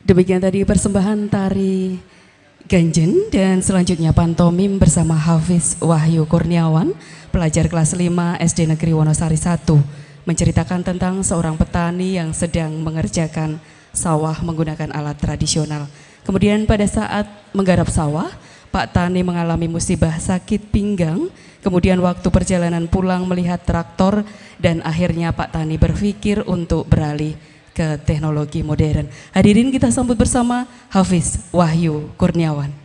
Demikian tadi persembahan tari Ganjen dan selanjutnya pantomim bersama Hafiz Wahyu Kurniawan, pelajar kelas 5 SD Negeri Wonosari 1, menceritakan tentang seorang petani yang sedang mengerjakan sawah menggunakan alat tradisional. Kemudian pada saat menggarap sawah, Pak Tani mengalami musibah sakit pinggang. Kemudian waktu perjalanan pulang melihat traktor dan akhirnya Pak Tani berpikir untuk beralih ke teknologi modern. Hadirin kita sambut bersama Hafiz Wahyu Kurniawan.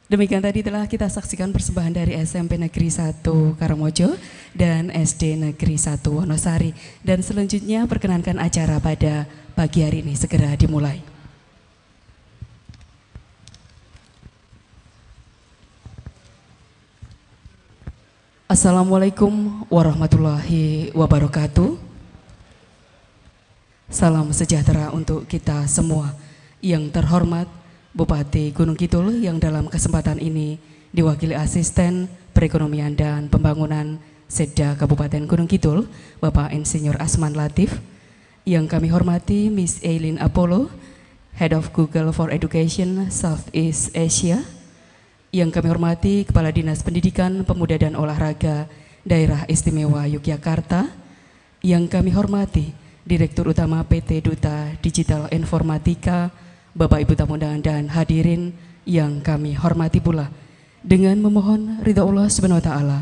Demikian tadi telah kita saksikan persembahan dari SMP Negeri 1 Karangmojo dan SD Negeri 1 Wonosari. Dan selanjutnya perkenankan acara pada pagi hari ini segera dimulai. Assalamualaikum warahmatullahi wabarakatuh. Salam sejahtera untuk kita semua. Yang terhormat Bupati Gunung Kidul yang dalam kesempatan ini diwakili Asisten Perekonomian dan Pembangunan Setda Kabupaten Gunung Kidul, Bapak Insinyur Asman Latif. Yang kami hormati Miss Eileen Apollo, Head of Google for Education Southeast Asia. Yang kami hormati Kepala Dinas Pendidikan, Pemuda dan Olahraga Daerah Istimewa Yogyakarta. Yang kami hormati Direktur Utama PT Duta Digital Informatika, Bapak Ibu tamu undangan dan hadirin yang kami hormati pula. Dengan memohon ridha Allah Subhanahu wa taala,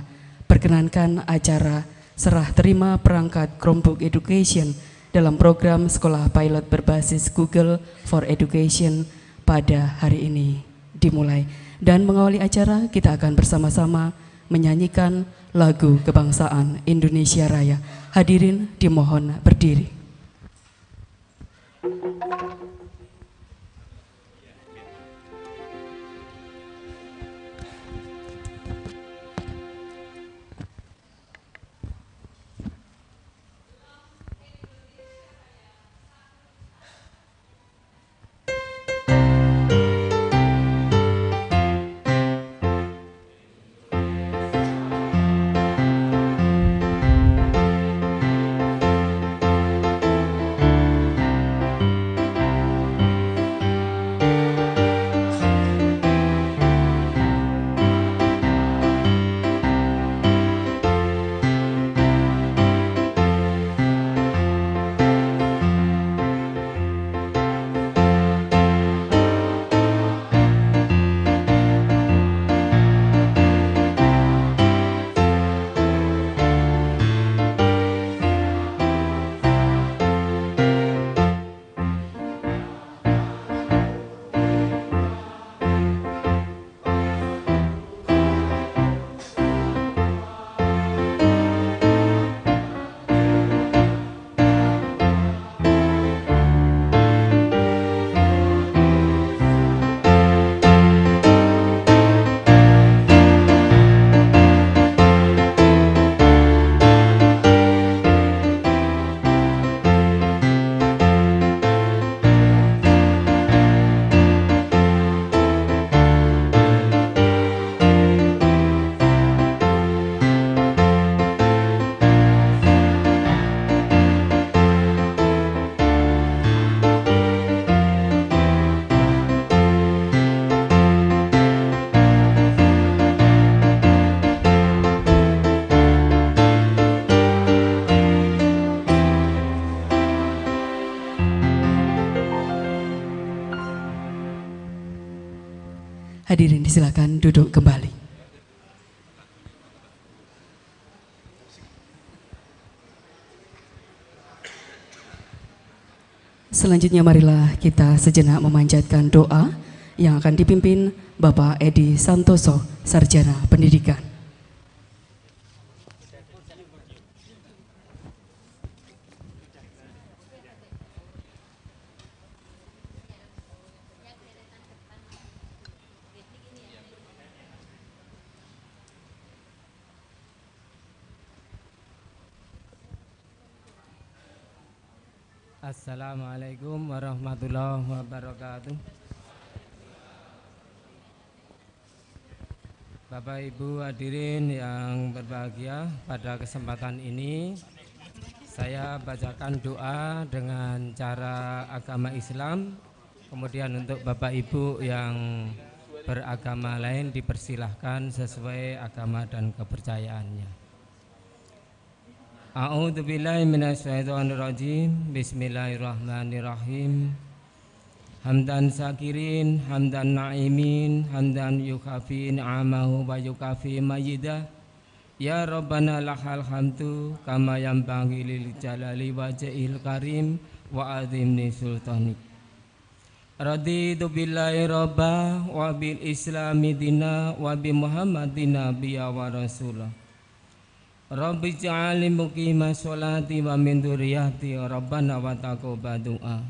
perkenankan acara serah terima perangkat Chromebook Education dalam program sekolah pilot berbasis Google for Education pada hari ini dimulai. Dan mengawali acara kita akan bersama-sama menyanyikan lagu kebangsaan Indonesia Raya. Hadirin dimohon berdiri. Hadirin disilakan duduk kembali. Selanjutnya marilah kita sejenak memanjatkan doa yang akan dipimpin Bapak Edi Santoso, Sarjana Pendidikan. Assalamualaikum warahmatullahi wabarakatuh. Bapak Ibu hadirin yang berbahagia, pada kesempatan ini saya bacakan doa dengan cara agama Islam. Kemudian untuk Bapak Ibu yang beragama lain dipersilahkan sesuai agama dan kepercayaannya. A'udzu billahi minasyaitonir rajim. Bismillahirrahmanirrahim. Hamdan syakirin, hamdan na'imin, hamdan yukafi ni'amahu wa yukafi majidah. Ya Rabbana lakal hamdu kama yanbaghi lil jalali wajhil karim wa azimni sultanik. Raditu billahi robba wa bil islami dina wa bi muhammadin nabiyya wa rasulah. Rabbi ja'alni muqima sholati wa min dzurriyyati rabbana wa taqabbal du'a.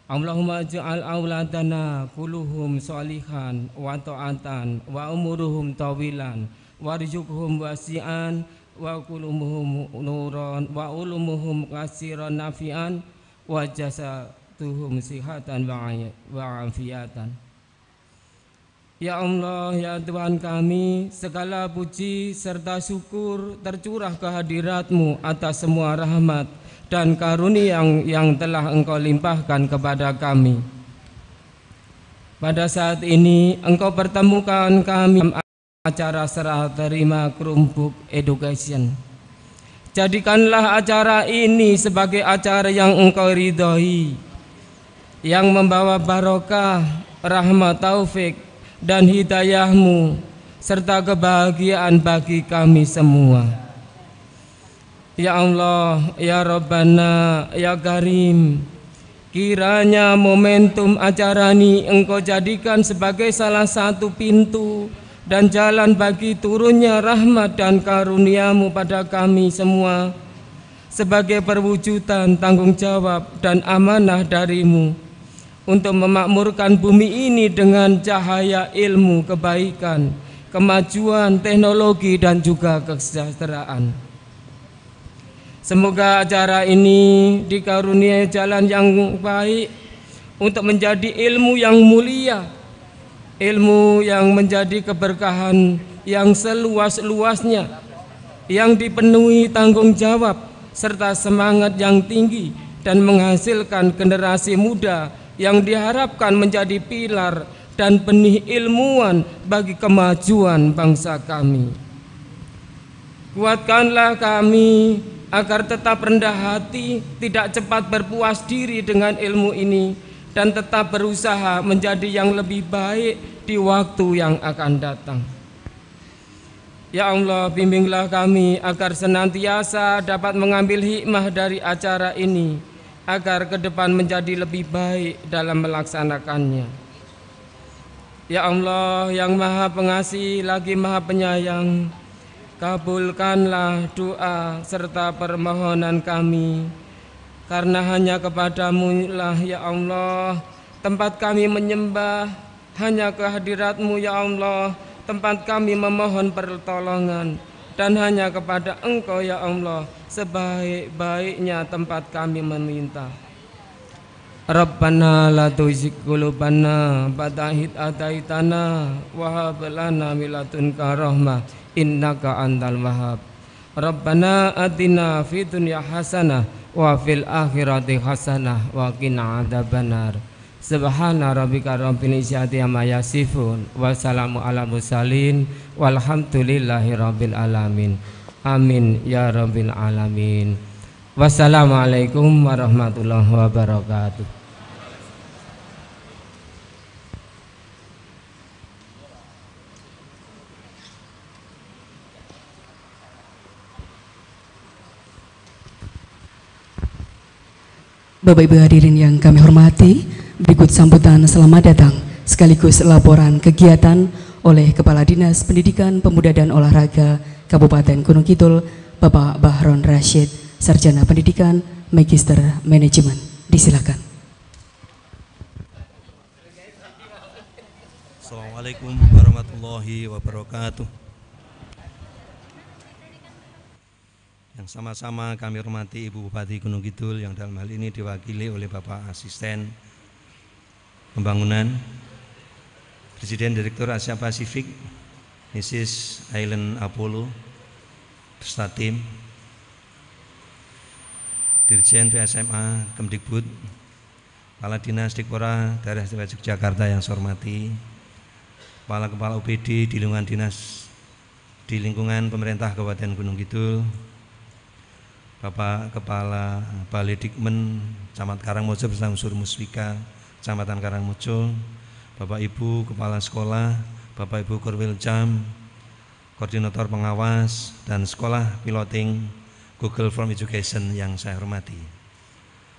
Allahumma ja'al auladana kulluhum sholihan wa ta'atan wa umuruhum tawilan warzuqhum wasi'an wa kulumuhum nuran wa ulumuhum kasiran nafi'an wa jasatuhum sihatan wa afiatan. Ya Allah, ya Tuhan kami, segala puji serta syukur tercurah kehadirat-Mu atas semua rahmat dan karunia yang telah Engkau limpahkan kepada kami. Pada saat ini Engkau pertemukan kami dalam acara serah terima Chromebook Education. Jadikanlah acara ini sebagai acara yang Engkau ridhoi, yang membawa barokah, rahmat, taufik dan hidayah-Mu serta kebahagiaan bagi kami semua. Ya Allah, ya Rabbana, ya Karim, kiranya momentum acara ini Engkau jadikan sebagai salah satu pintu dan jalan bagi turunnya rahmat dan karunia-Mu pada kami semua, sebagai perwujudan tanggung jawab dan amanah dari-Mu untuk memakmurkan bumi ini dengan cahaya ilmu, kebaikan, kemajuan, teknologi dan juga kesejahteraan. Semoga acara ini dikaruniai jalan yang baik untuk menjadi ilmu yang mulia, ilmu yang menjadi keberkahan yang seluas-luasnya, yang dipenuhi tanggung jawab serta semangat yang tinggi dan menghasilkan generasi muda yang diharapkan menjadi pilar dan benih ilmuwan bagi kemajuan bangsa kami. Kuatkanlah kami agar tetap rendah hati, tidak cepat berpuas diri dengan ilmu ini, dan tetap berusaha menjadi yang lebih baik di waktu yang akan datang. Ya Allah, bimbinglah kami agar senantiasa dapat mengambil hikmah dari acara ini, agar ke depan menjadi lebih baik dalam melaksanakannya. Ya Allah yang Maha Pengasih lagi Maha Penyayang, kabulkanlah doa serta permohonan kami, karena hanya kepadamu lah ya Allah tempat kami menyembah, hanya kehadirat-Mu ya Allah tempat kami memohon pertolongan, dan hanya kepada Engkau ya Allah sebaik-baiknya tempat kami meminta. Rabbana la tuzigh qulubana ba'da idh hadaitana wa hab lana min ladunka rahmah innaka antal wahhab. Rabbana atina fid dunya hasanah wa fil akhirati hasanah wa qina adzabannar. Subhana rabbika rabbil izzati amma yasifun wa salamun alal mursalin walhamdulillahi rabbil alamin. Amin ya rabbil alamin. Wassalamualaikum warahmatullahi wabarakatuh. Bapak Ibu hadirin yang kami hormati, berikut sambutan selamat datang sekaligus laporan kegiatan oleh Kepala Dinas Pendidikan, Pemuda dan Olahraga Kabupaten Gunung Kidul, Bapak Bahron Rashid, Sarjana Pendidikan, Magister Manajemen. Disilakan. Assalamualaikum warahmatullahi wabarakatuh. Yang sama-sama kami hormati Ibu Bupati Gunung Kidul yang dalam hal ini diwakili oleh Bapak Asisten Pembangunan, Presiden Direktur Asia Pasifik, Mrs. Aileen Apollo, beserta tim, Dirjen PSMA Kemdikbud, Kepala Dinas Dikpora Daerah Istimewa Yogyakarta yang saya hormati, Kepala UPD di lingkungan dinas di lingkungan pemerintah Kabupaten Gunung Kidul, Bapak Kepala Balai Dikmen Camat Karangmojo bersama unsur Muswika Kecamatan Karangmojo, Bapak Ibu Kepala Sekolah, Bapak Ibu Korwil-Jam, Koordinator Pengawas dan Sekolah Piloting Google Form Education yang saya hormati,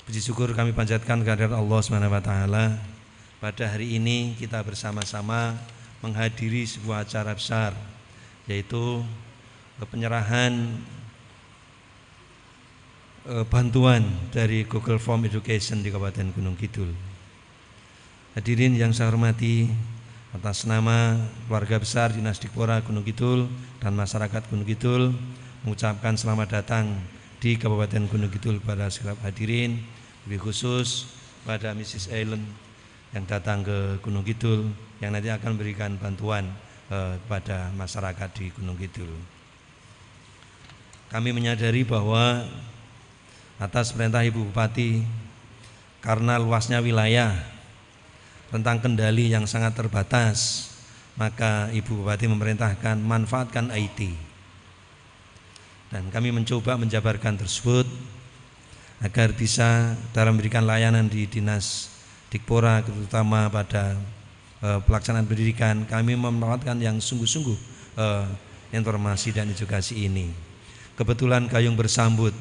Puji syukur kami panjatkan kehadirat Allah Subhanahu wa taala. Pada hari ini kita bersama-sama menghadiri sebuah acara besar, yaitu penyerahan bantuan dari Google Form Education di Kabupaten Gunung Kidul. Hadirin yang saya hormati, atas nama keluarga besar Dinas Dikpora Gunung Kidul dan masyarakat Gunung Kidul mengucapkan selamat datang di Kabupaten Gunung Kidul pada segenap hadirin, lebih khusus pada Mrs. Ellen yang datang ke Gunung Kidul yang nanti akan memberikan bantuan kepada masyarakat di Gunung Kidul. Kami menyadari bahwa atas perintah Ibu Bupati, karena luasnya wilayah, rentang kendali yang sangat terbatas, maka Ibu Bupati memerintahkan manfaatkan IT. Dan kami mencoba menjabarkan tersebut agar bisa dalam memberikan layanan di Dinas Dikpora, terutama pada pelaksanaan pendidikan. Kami memanfaatkan yang sungguh-sungguh informasi dan edukasi ini. Kebetulan gayung bersambut,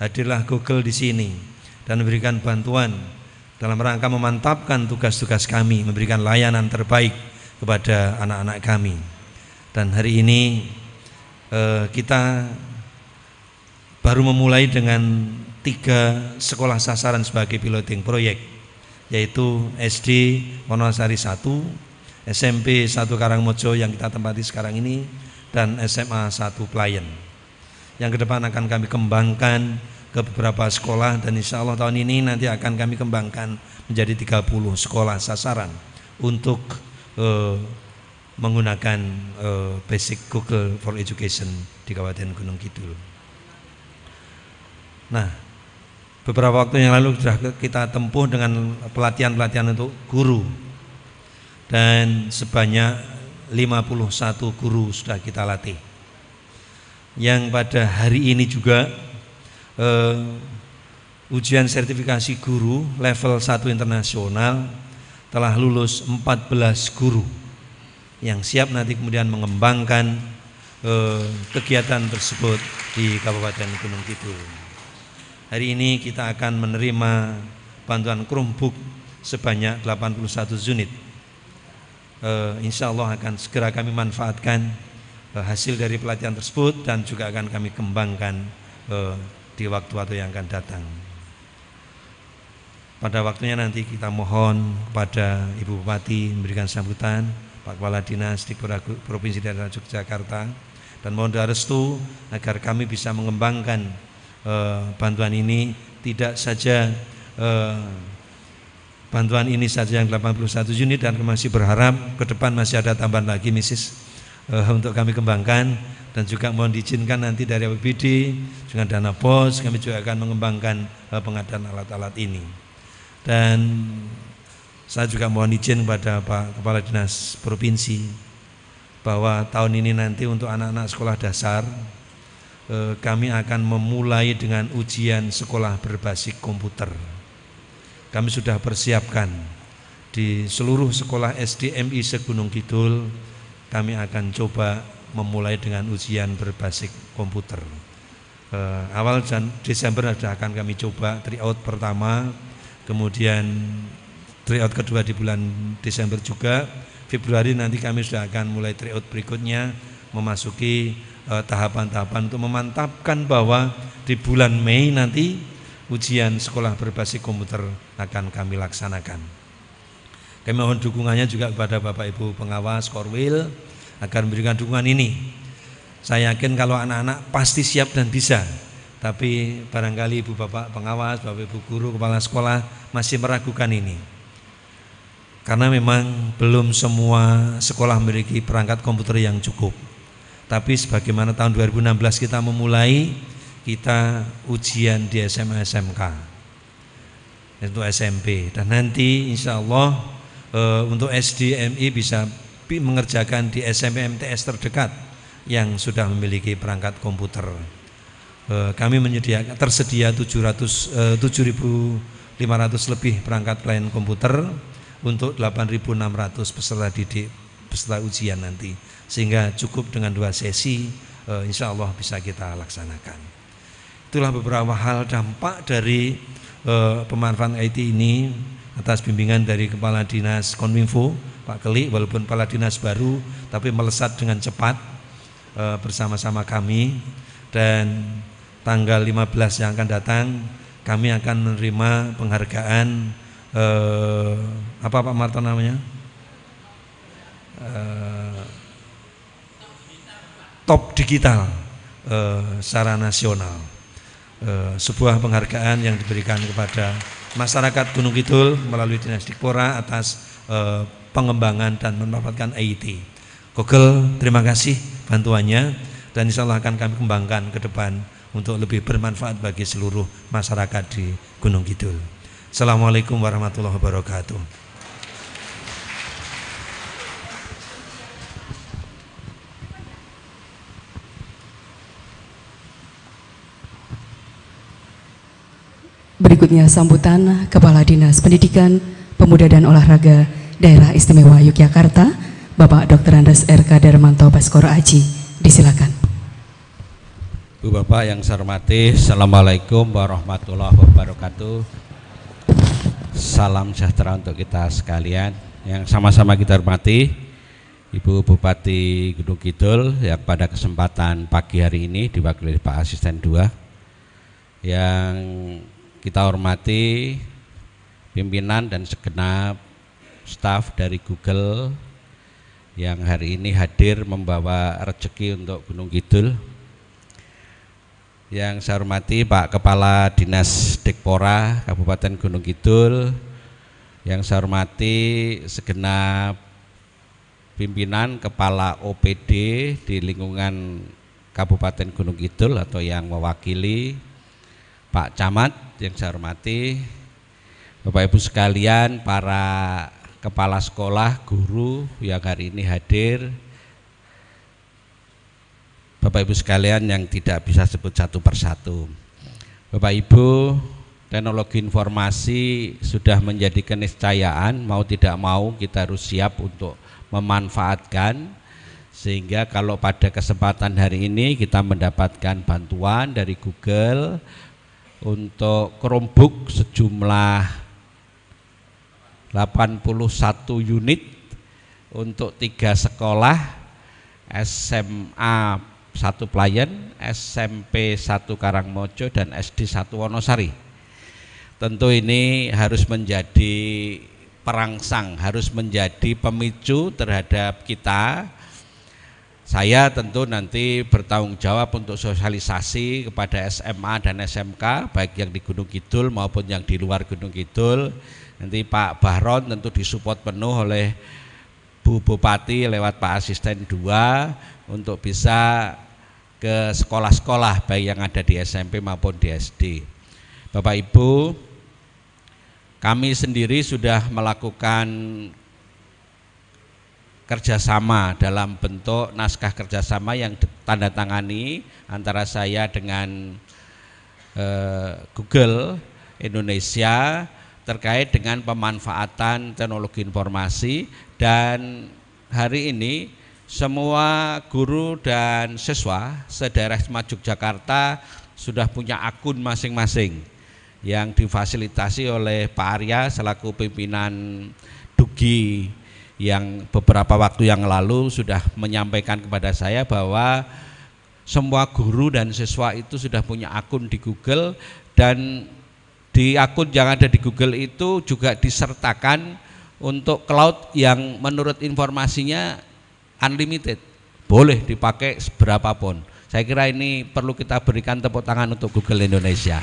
hadirlah Google di sini dan memberikan bantuan dalam rangka memantapkan tugas-tugas kami, memberikan layanan terbaik kepada anak-anak kami. Dan hari ini kita baru memulai dengan 3 sekolah sasaran sebagai piloting proyek, yaitu SD Wonosari 1, SMP 1 Karangmojo yang kita tempati sekarang ini, dan SMA 1 Playen. Yang ke depan akan kami kembangkan ke beberapa sekolah, dan insya Allah tahun ini nanti akan kami kembangkan menjadi 30 sekolah sasaran untuk menggunakan basic Google for Education di Kabupaten Gunung Kidul. Nah, beberapa waktu yang lalu sudah kita tempuh dengan pelatihan-pelatihan untuk guru, dan sebanyak 51 guru sudah kita latih. Yang pada hari ini juga ujian sertifikasi guru level 1 internasional telah lulus 14 guru yang siap nanti kemudian mengembangkan kegiatan tersebut di Kabupaten Gunung Kidul. Hari ini kita akan menerima bantuan Chromebook sebanyak 81 unit. Insya Allah akan segera kami manfaatkan hasil dari pelatihan tersebut, dan juga akan kami kembangkan di waktu-waktu yang akan datang. Pada waktunya nanti kita mohon kepada Ibu Bupati memberikan sambutan, Pak Kepala Dinas Dikpora Provinsi Daerah Yogyakarta, dan mohon doa restu agar kami bisa mengembangkan bantuan ini. Tidak saja bantuan ini saja yang 81 unit, dan masih berharap ke depan masih ada tambahan lagi Mrs. Untuk kami kembangkan, dan juga mohon diizinkan nanti dari APBD dengan dana POS kami juga akan mengembangkan pengadaan alat-alat ini. Dan saya juga mohon izin kepada Pak Kepala Dinas Provinsi bahwa tahun ini nanti untuk anak-anak sekolah dasar kami akan memulai dengan ujian sekolah berbasis komputer. Kami sudah persiapkan di seluruh sekolah SDMI se-Gunung Kidul. Kami akan coba memulai dengan ujian berbasis komputer. Awal Desember akan kami coba tryout pertama, kemudian tryout kedua di bulan Desember juga. Februari nanti kami sudah akan mulai tryout berikutnya, memasuki tahapan-tahapan untuk memantapkan bahwa di bulan Mei nanti ujian sekolah berbasis komputer akan kami laksanakan. Kami mohon dukungannya juga kepada Bapak Ibu pengawas Korwil agar memberikan dukungan ini. Saya yakin kalau anak-anak pasti siap dan bisa, tapi barangkali Ibu Bapak pengawas, Bapak Ibu guru, kepala sekolah masih meragukan ini. Karena memang belum semua sekolah memiliki perangkat komputer yang cukup. Tapi sebagaimana tahun 2016 kita memulai, kita ujian di SMA SMK, untuk SMP, dan nanti insya Allah untuk SDMI bisa mengerjakan di SMP MTS terdekat yang sudah memiliki perangkat komputer. Kami menyediakan tersedia 7.500 lebih perangkat pelayanan komputer untuk 8.600 peserta didik peserta ujian nanti, sehingga cukup dengan 2 sesi insya Allah bisa kita laksanakan. Itulah beberapa hal dampak dari pemanfaatan IT ini atas bimbingan dari Kepala Dinas Kominfo Pak Keli, walaupun Kepala Dinas baru tapi melesat dengan cepat bersama-sama kami, dan tanggal 15 yang akan datang kami akan menerima penghargaan apa Pak Marto namanya? Top digital secara nasional, sebuah penghargaan yang diberikan kepada masyarakat Gunung Kidul melalui Dinas Dikpora atas pengembangan dan memanfaatkan IT. Google, terima kasih bantuannya, dan insya Allah akan kami kembangkan ke depan untuk lebih bermanfaat bagi seluruh masyarakat di Gunung Kidul. Assalamualaikum warahmatullahi wabarakatuh. Berikutnya sambutan Kepala Dinas Pendidikan, Pemuda dan Olahraga Daerah Istimewa Yogyakarta, Bapak Dr. Andes R.K. Darmanto Baskoro Aji. Disilakan. Bu Bapak yang saya hormati, Assalamualaikum warahmatullahi wabarakatuh. Salam sejahtera untuk kita sekalian. Yang sama-sama kita hormati Ibu Bupati Gunung Kidul yang pada kesempatan pagi hari ini diwakili Pak Asisten 2, yang kita hormati pimpinan dan segenap staf dari Google yang hari ini hadir membawa rezeki untuk Gunung Kidul. Yang saya hormati Pak Kepala Dinas Dikpora Kabupaten Gunung Kidul, yang saya hormati segenap pimpinan kepala OPD di lingkungan Kabupaten Gunung Kidul atau yang mewakili, Pak Camat yang saya hormati, Bapak Ibu sekalian, para kepala sekolah, guru yang hari ini hadir, Bapak Ibu sekalian yang tidak bisa sebut satu persatu. Bapak Ibu, teknologi informasi sudah menjadi keniscayaan, mau tidak mau kita harus siap untuk memanfaatkan, sehingga kalau pada kesempatan hari ini kita mendapatkan bantuan dari Google untuk Chromebook sejumlah 81 unit untuk 3 sekolah, SMA 1 Playen, SMP 1 Karangmojo, dan SD 1 Wonosari. Tentu ini harus menjadi perangsang, harus menjadi pemicu terhadap kita. Saya tentu nanti bertanggung jawab untuk sosialisasi kepada SMA dan SMK, baik yang di Gunung Kidul maupun yang di luar Gunung Kidul. Nanti Pak Bahron tentu disupport penuh oleh Bu Bupati lewat Pak Asisten 2 untuk bisa ke sekolah-sekolah baik yang ada di SMP maupun di SD. Bapak Ibu, kami sendiri sudah melakukan kerjasama dalam bentuk naskah kerjasama yang ditandatangani antara saya dengan Google Indonesia terkait dengan pemanfaatan teknologi informasi, dan hari ini semua guru dan siswa se-daerah Istimewa Yogyakarta sudah punya akun masing-masing yang difasilitasi oleh Pak Arya selaku pimpinan Dugi, yang beberapa waktu yang lalu sudah menyampaikan kepada saya bahwa semua guru dan siswa itu sudah punya akun di Google, dan di akun yang ada di Google itu juga disertakan untuk cloud yang menurut informasinya unlimited, boleh dipakai seberapapun. Saya kira ini perlu kita berikan tepuk tangan untuk Google Indonesia.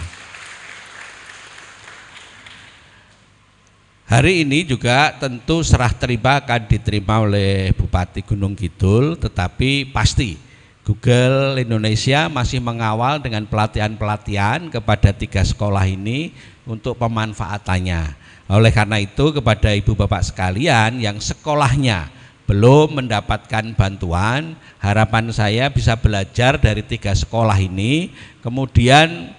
Hari ini juga tentu serah terima akan diterima oleh Bupati Gunung Kidul, tetapi pasti Google Indonesia masih mengawal dengan pelatihan-pelatihan kepada 3 sekolah ini untuk pemanfaatannya. Oleh karena itu kepada Ibu Bapak sekalian yang sekolahnya belum mendapatkan bantuan, harapan saya bisa belajar dari 3 sekolah ini, kemudian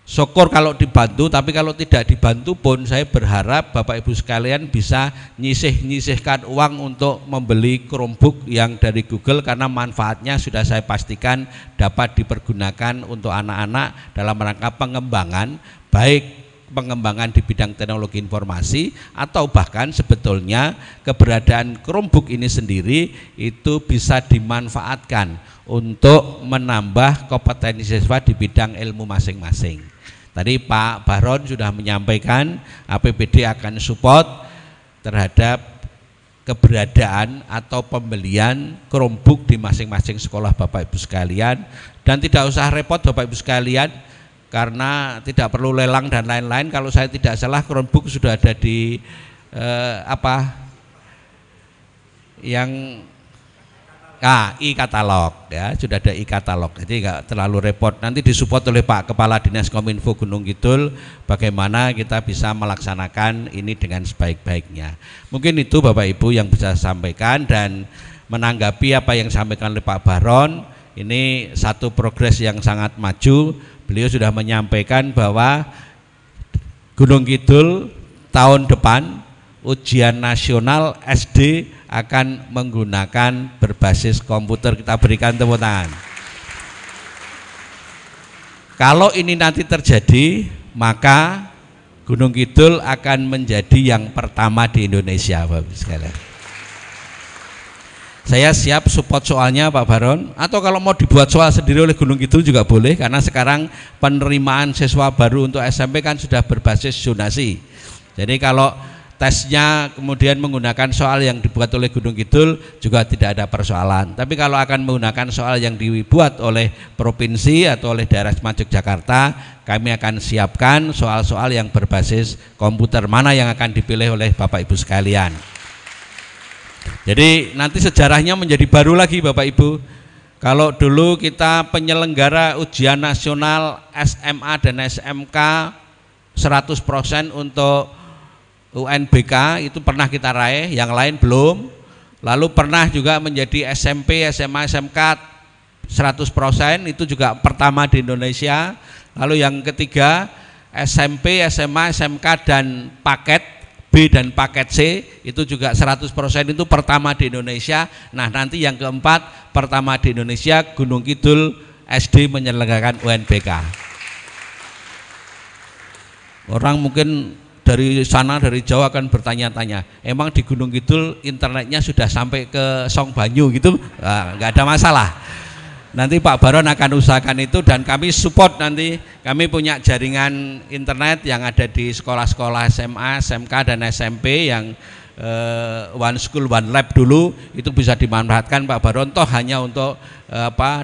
syukur kalau dibantu, tapi kalau tidak dibantu pun saya berharap Bapak Ibu sekalian bisa nyisihkan uang untuk membeli Chromebook yang dari Google, karena manfaatnya sudah saya pastikan dapat dipergunakan untuk anak-anak dalam rangka pengembangan baik pengembangan di bidang teknologi informasi, atau bahkan sebetulnya keberadaan Chromebook ini sendiri itu bisa dimanfaatkan untuk menambah kompetensi siswa di bidang ilmu masing-masing. Tadi Pak Baron sudah menyampaikan APBD akan support terhadap keberadaan atau pembelian Chromebook di masing-masing sekolah Bapak Ibu sekalian, dan tidak usah repot Bapak Ibu sekalian karena tidak perlu lelang dan lain-lain. Kalau saya tidak salah Chromebook sudah ada di e-katalog ya, sudah ada e-katalog, jadi nggak terlalu repot. Nanti disupport oleh Pak Kepala Dinas Kominfo Gunung Kidul bagaimana kita bisa melaksanakan ini dengan sebaik-baiknya. Mungkin itu Bapak Ibu yang bisa saya sampaikan, dan menanggapi apa yang disampaikan oleh Pak Baron, ini satu progres yang sangat maju. Beliau sudah menyampaikan bahwa Gunung Kidul tahun depan ujian nasional SD akan menggunakan berbasis komputer. Kita berikan tepuk tangan. Kalau ini nanti terjadi, maka Gunung Kidul akan menjadi yang pertama di Indonesia, Bapak Ibu sekalian. Saya siap support soalnya Pak Baron, atau kalau mau dibuat soal sendiri oleh Gunung Kidul juga boleh, karena sekarang penerimaan siswa baru untuk SMP kan sudah berbasis zonasi. Jadi kalau tesnya kemudian menggunakan soal yang dibuat oleh Gunung Kidul juga tidak ada persoalan. Tapi kalau akan menggunakan soal yang dibuat oleh provinsi atau oleh daerah Semarang Jakarta, kami akan siapkan soal-soal yang berbasis komputer, mana yang akan dipilih oleh Bapak Ibu sekalian. Jadi nanti sejarahnya menjadi baru lagi Bapak Ibu. Kalau dulu kita penyelenggara ujian nasional SMA dan SMK 100% untuk UNBK itu pernah kita raih, yang lain belum. Lalu pernah juga menjadi SMP, SMA, SMK 100%, itu juga pertama di Indonesia. Lalu yang ketiga SMP, SMA, SMK dan paket B dan paket C itu juga 100%, itu pertama di Indonesia. Nah nanti yang keempat pertama di Indonesia, Gunung Kidul SD menyelenggarakan UNBK. Orang mungkin dari sana dari Jawa akan bertanya-tanya, emang di Gunung Kidul internetnya sudah sampai ke Song Banyu gitu? Nggak ada masalah. Nanti Pak Baron akan usahakan itu, dan kami support. Nanti kami punya jaringan internet yang ada di sekolah-sekolah SMA, SMK dan SMP yang One School One Lab dulu itu bisa dimanfaatkan Pak Baron, toh hanya untuk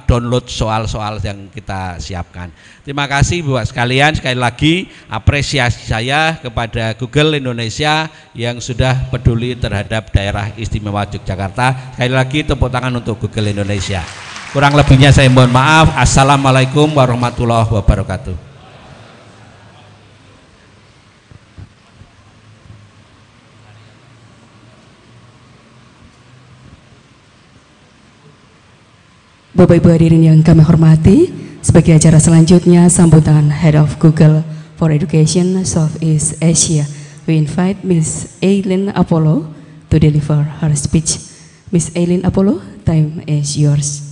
download soal-soal yang kita siapkan. Terima kasih Bapak sekalian, sekali lagi apresiasi saya kepada Google Indonesia yang sudah peduli terhadap daerah istimewa Yogyakarta. Sekali lagi tepuk tangan untuk Google Indonesia. Kurang lebihnya saya mohon maaf. Assalamualaikum warahmatullahi wabarakatuh. Bapak Ibu hadirin yang kami hormati, sebagai acara selanjutnya sambutan Head of Google for Education Southeast Asia, we invite Ms. Aileen Apollo to deliver her speech. Ms. Aileen Apollo, time is yours.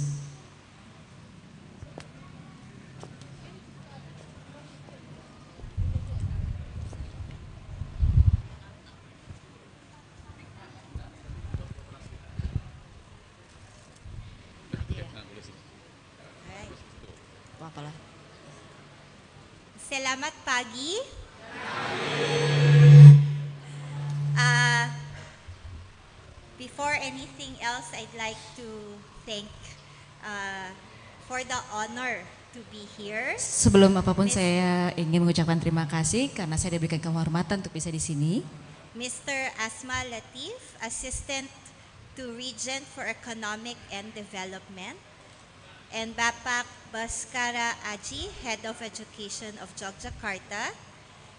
Selamat pagi. Before anything else, I'd like to thank for the honor to be here. Sebelum apapun saya ingin mengucapkan terima kasih karena saya diberikan kehormatan untuk bisa di sini. Mr. Asma Latif, Assistant to Regent for Economic and Development, and Bapak Baskara Aji, Head of Education of Yogyakarta,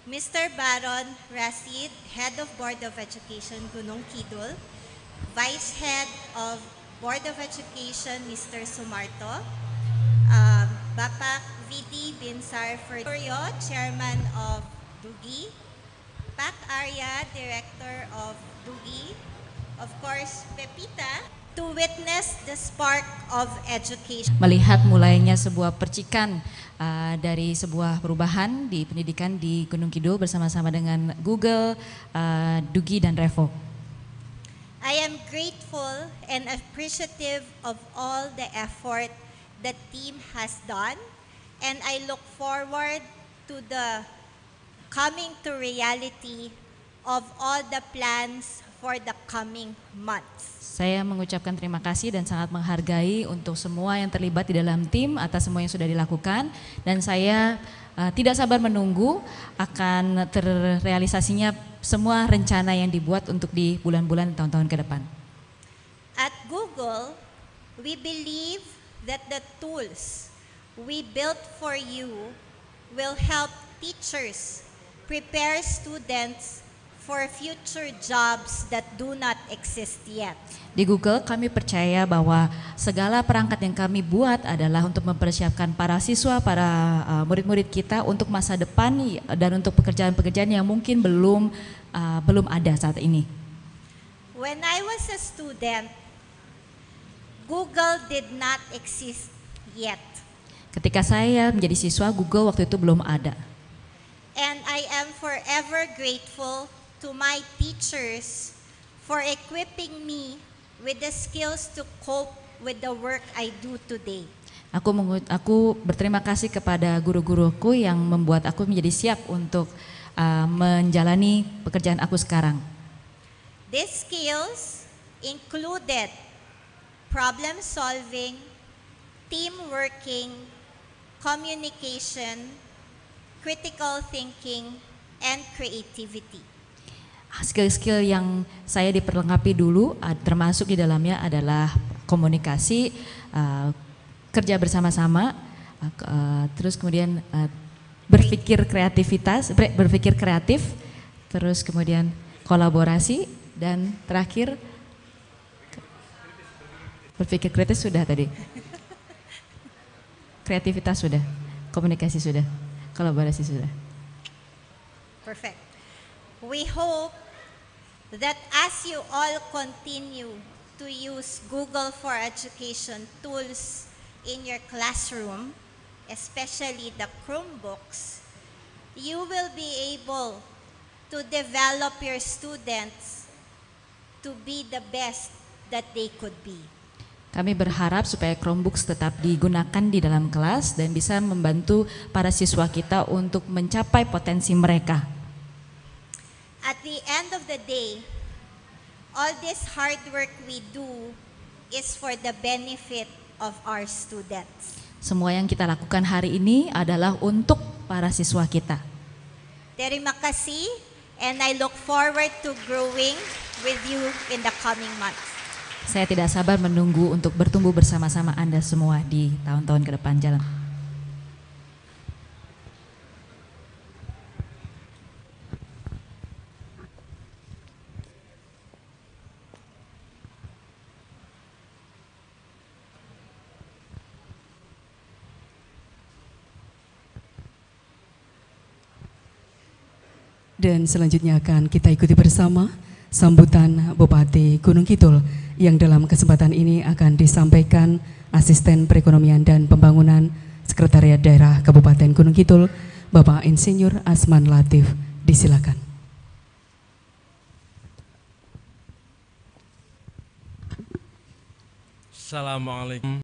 Mr. Baron Rasid, Head of Board of Education Gunung Kidul, Vice Head of Board of Education Mr. Sumarto, Bapak VD Binsar Ferdorio, Chairman of Dugi, Pak Arya, Director of Dugi, of course Pepita, to witness the spark of education. Melihat mulainya sebuah percikan dari sebuah perubahan di pendidikan di Gunung Kidul bersama-sama dengan Google, Dugi dan Revo. I am grateful and appreciative of all the effort the team has done, and I look forward to the coming to reality of all the plans for the coming months. Saya mengucapkan terima kasih dan sangat menghargai untuk semua yang terlibat di dalam tim atas semua yang sudah dilakukan, dan saya tidak sabar menunggu akan terrealisasinya semua rencana yang dibuat untuk di bulan-bulan dan tahun-tahun ke depan. At Google, we believe that the tools we built for you will help teachers prepare students for future jobs that do not exist yet. Di Google kami percaya bahwa segala perangkat yang kami buat adalah untuk mempersiapkan para siswa, para murid-murid kita untuk masa depan dan untuk pekerjaan-pekerjaan yang mungkin belum ada saat ini. When I was a student, Google did not exist yet. Ketika saya menjadi siswa, Google waktu itu belum ada. And I am forever grateful to my teachers for equipping me with the skills to cope with the work I do today. Aku berterima kasih kepada guru-guruku yang membuat aku menjadi siap untuk menjalani pekerjaan aku sekarang. These skills included problem solving, team working, communication, critical thinking, and creativity. Skill-skill yang saya diperlengkapi dulu termasuk di dalamnya adalah komunikasi, kerja bersama-sama, terus kemudian berpikir kreatif, terus kemudian kolaborasi, dan terakhir berpikir kritis sudah tadi. Kreativitas sudah, komunikasi sudah, kolaborasi sudah. Perfect. We hope that as you all continue to use Google for Education tools in your classroom, especially the Chromebooks, you will be able to develop your students to be the best that they could be. Kami berharap supaya Chromebooks tetap digunakan di dalam kelas dan bisa membantu para siswa kita untuk mencapai potensi mereka. At the end of the day, all this hard work we do is for the benefit of our students. Semua yang kita lakukan hari ini adalah untuk para siswa kita. Terima kasih, and I look forward to growing with you in the coming months. Saya tidak sabar menunggu untuk bertumbuh bersama-sama Anda semua di tahun-tahun ke depan. Jalan. Dan selanjutnya akan kita ikuti bersama sambutan Bupati Gunung Kidul yang dalam kesempatan ini akan disampaikan Asisten Perekonomian dan Pembangunan Sekretariat Daerah Kabupaten Gunung Kidul, Bapak Insinyur Asman Latif. Disilakan. Assalamualaikum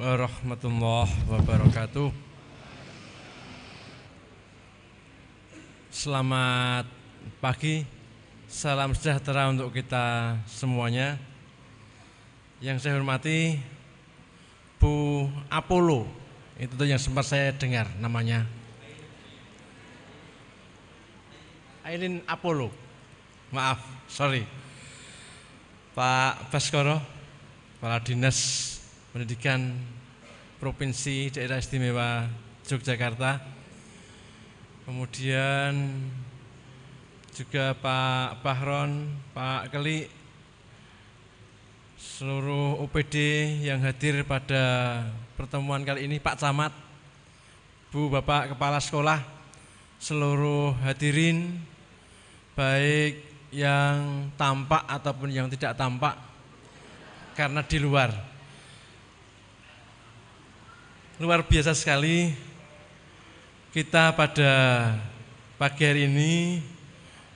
warahmatullahi wabarakatuh. Selamat pagi, salam sejahtera untuk kita semuanya. Yang saya hormati Bu Apollo, itu tuh yang sempat saya dengar namanya. Aileen Apollo, maaf, sorry. Pak Baskoro, Kepala Dinas Pendidikan Provinsi Daerah Istimewa Yogyakarta. Kemudian juga Pak Bahron, Pak Keli, seluruh OPD yang hadir pada pertemuan kali ini, Pak Camat, Bu Bapak Kepala Sekolah, seluruh hadirin, baik yang tampak ataupun yang tidak tampak, karena di luar. Luar biasa sekali kita pada pagi hari ini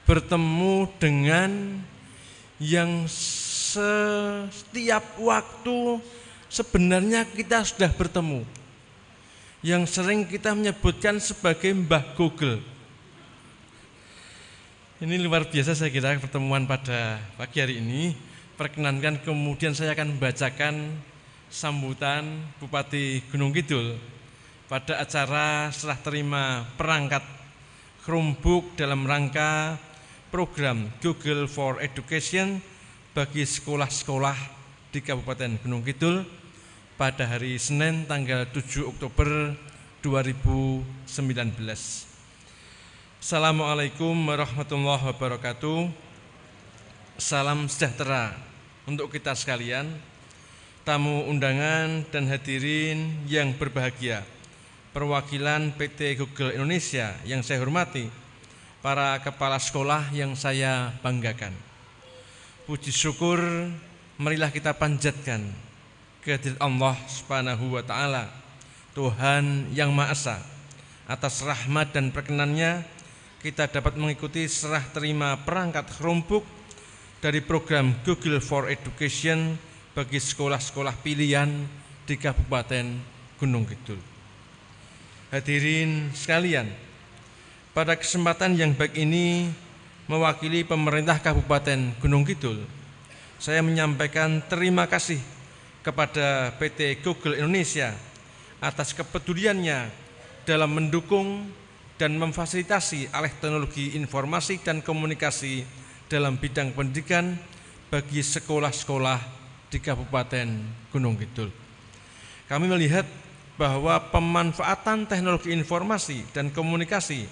bertemu dengan yang setiap waktu sebenarnya kita sudah bertemu, yang sering kita menyebutkan sebagai Mbah Google. Ini luar biasa saya kira pertemuan pada pagi hari ini. Perkenankan kemudian saya akan membacakan sambutan Bupati Gunung Kidul pada acara serah terima perangkat Chromebook dalam rangka program Google for Education bagi sekolah-sekolah di Kabupaten Gunung Kidul pada hari Senin tanggal 7 Oktober 2019. Assalamualaikum warahmatullahi wabarakatuh. Salam sejahtera untuk kita sekalian, tamu undangan dan hadirin yang berbahagia, perwakilan PT Google Indonesia yang saya hormati, para kepala sekolah yang saya banggakan. Puji syukur marilah kita panjatkan kehadirat Allah Subhanahu wa taala, Tuhan yang Maha Esa. Atas rahmat dan perkenannya kita dapat mengikuti serah terima perangkat Chromebook dari program Google for Education bagi sekolah-sekolah pilihan di Kabupaten Gunung Kidul. Hadirin sekalian, pada kesempatan yang baik ini mewakili pemerintah Kabupaten Gunung Kidul, saya menyampaikan terima kasih kepada PT Google Indonesia atas kepeduliannya dalam mendukung dan memfasilitasi alih teknologi informasi dan komunikasi dalam bidang pendidikan bagi sekolah-sekolah di Kabupaten Gunung Kidul. Kami melihat bahwa pemanfaatan teknologi informasi dan komunikasi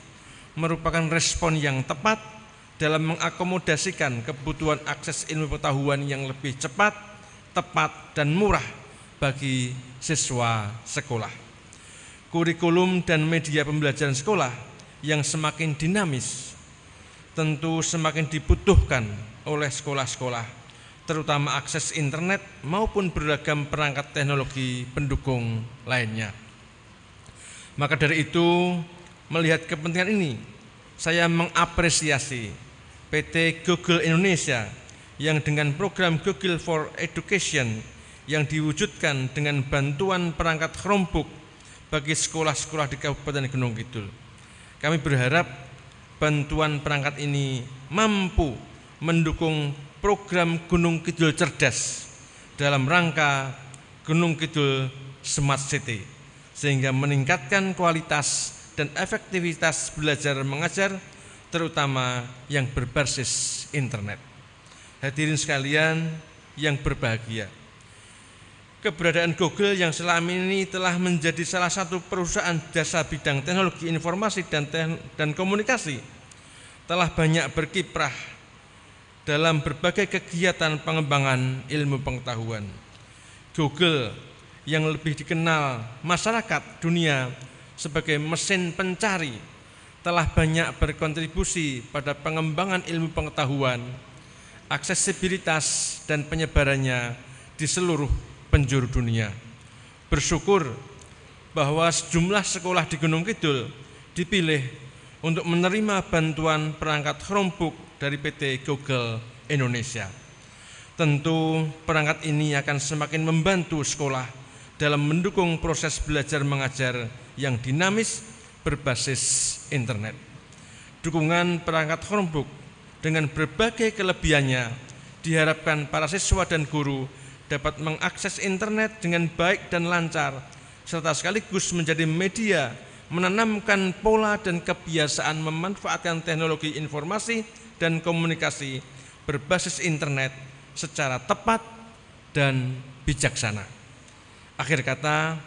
merupakan respon yang tepat dalam mengakomodasikan kebutuhan akses ilmu pengetahuan yang lebih cepat, tepat, dan murah bagi siswa sekolah. Kurikulum dan media pembelajaran sekolah yang semakin dinamis tentu semakin dibutuhkan oleh sekolah-sekolah, terutama akses internet maupun beragam perangkat teknologi pendukung lainnya. Maka dari itu, melihat kepentingan ini, saya mengapresiasi PT Google Indonesia yang dengan program Google for Education yang diwujudkan dengan bantuan perangkat Chromebook bagi sekolah-sekolah di Kabupaten Gunung Kidul. Kami berharap bantuan perangkat ini mampu mendukung program Gunung Kidul Cerdas dalam rangka Gunung Kidul Smart City, sehingga meningkatkan kualitas dan efektivitas belajar mengajar, terutama yang berbasis internet. Hadirin sekalian yang berbahagia, keberadaan Google yang selama ini telah menjadi salah satu perusahaan jasa bidang teknologi informasi dan komunikasi telah banyak berkiprah dalam berbagai kegiatan pengembangan ilmu pengetahuan. Google yang lebih dikenal masyarakat dunia sebagai mesin pencari telah banyak berkontribusi pada pengembangan ilmu pengetahuan, aksesibilitas dan penyebarannya di seluruh penjuru dunia. Bersyukur bahwa sejumlah sekolah di Gunung Kidul dipilih untuk menerima bantuan perangkat Chromebook dari PT Google Indonesia. Tentu perangkat ini akan semakin membantu sekolah dalam mendukung proses belajar mengajar yang dinamis berbasis internet. Dukungan perangkat Chromebook dengan berbagai kelebihannya diharapkan para siswa dan guru dapat mengakses internet dengan baik dan lancar, serta sekaligus menjadi media menanamkan pola dan kebiasaan memanfaatkan teknologi informasi dan komunikasi berbasis internet secara tepat dan bijaksana. Akhir kata,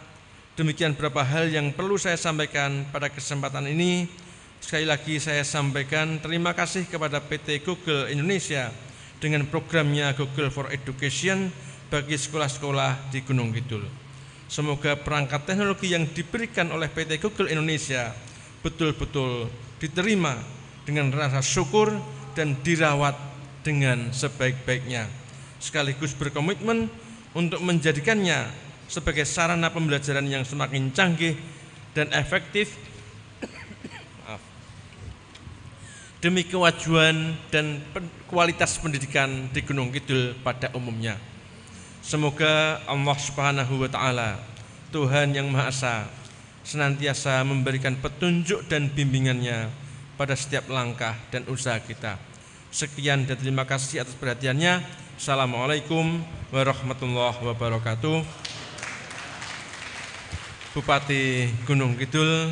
demikian beberapa hal yang perlu saya sampaikan pada kesempatan ini. Sekali lagi saya sampaikan terima kasih kepada PT Google Indonesia dengan programnya Google for Education bagi sekolah-sekolah di Gunung Kidul. Semoga perangkat teknologi yang diberikan oleh PT Google Indonesia betul-betul diterima dengan rasa syukur dan dirawat dengan sebaik-baiknya, sekaligus berkomitmen untuk menjadikannya sebagai sarana pembelajaran yang semakin canggih dan efektif demi kemajuan dan kualitas pendidikan di Gunung Kidul pada umumnya. Semoga Allah Subhanahu wa Ta'ala, Tuhan yang Maha Esa, senantiasa memberikan petunjuk dan bimbingannya pada setiap langkah dan usaha kita. Sekian dan terima kasih atas perhatiannya. Assalamualaikum warahmatullahi wabarakatuh. Bupati Gunung Kidul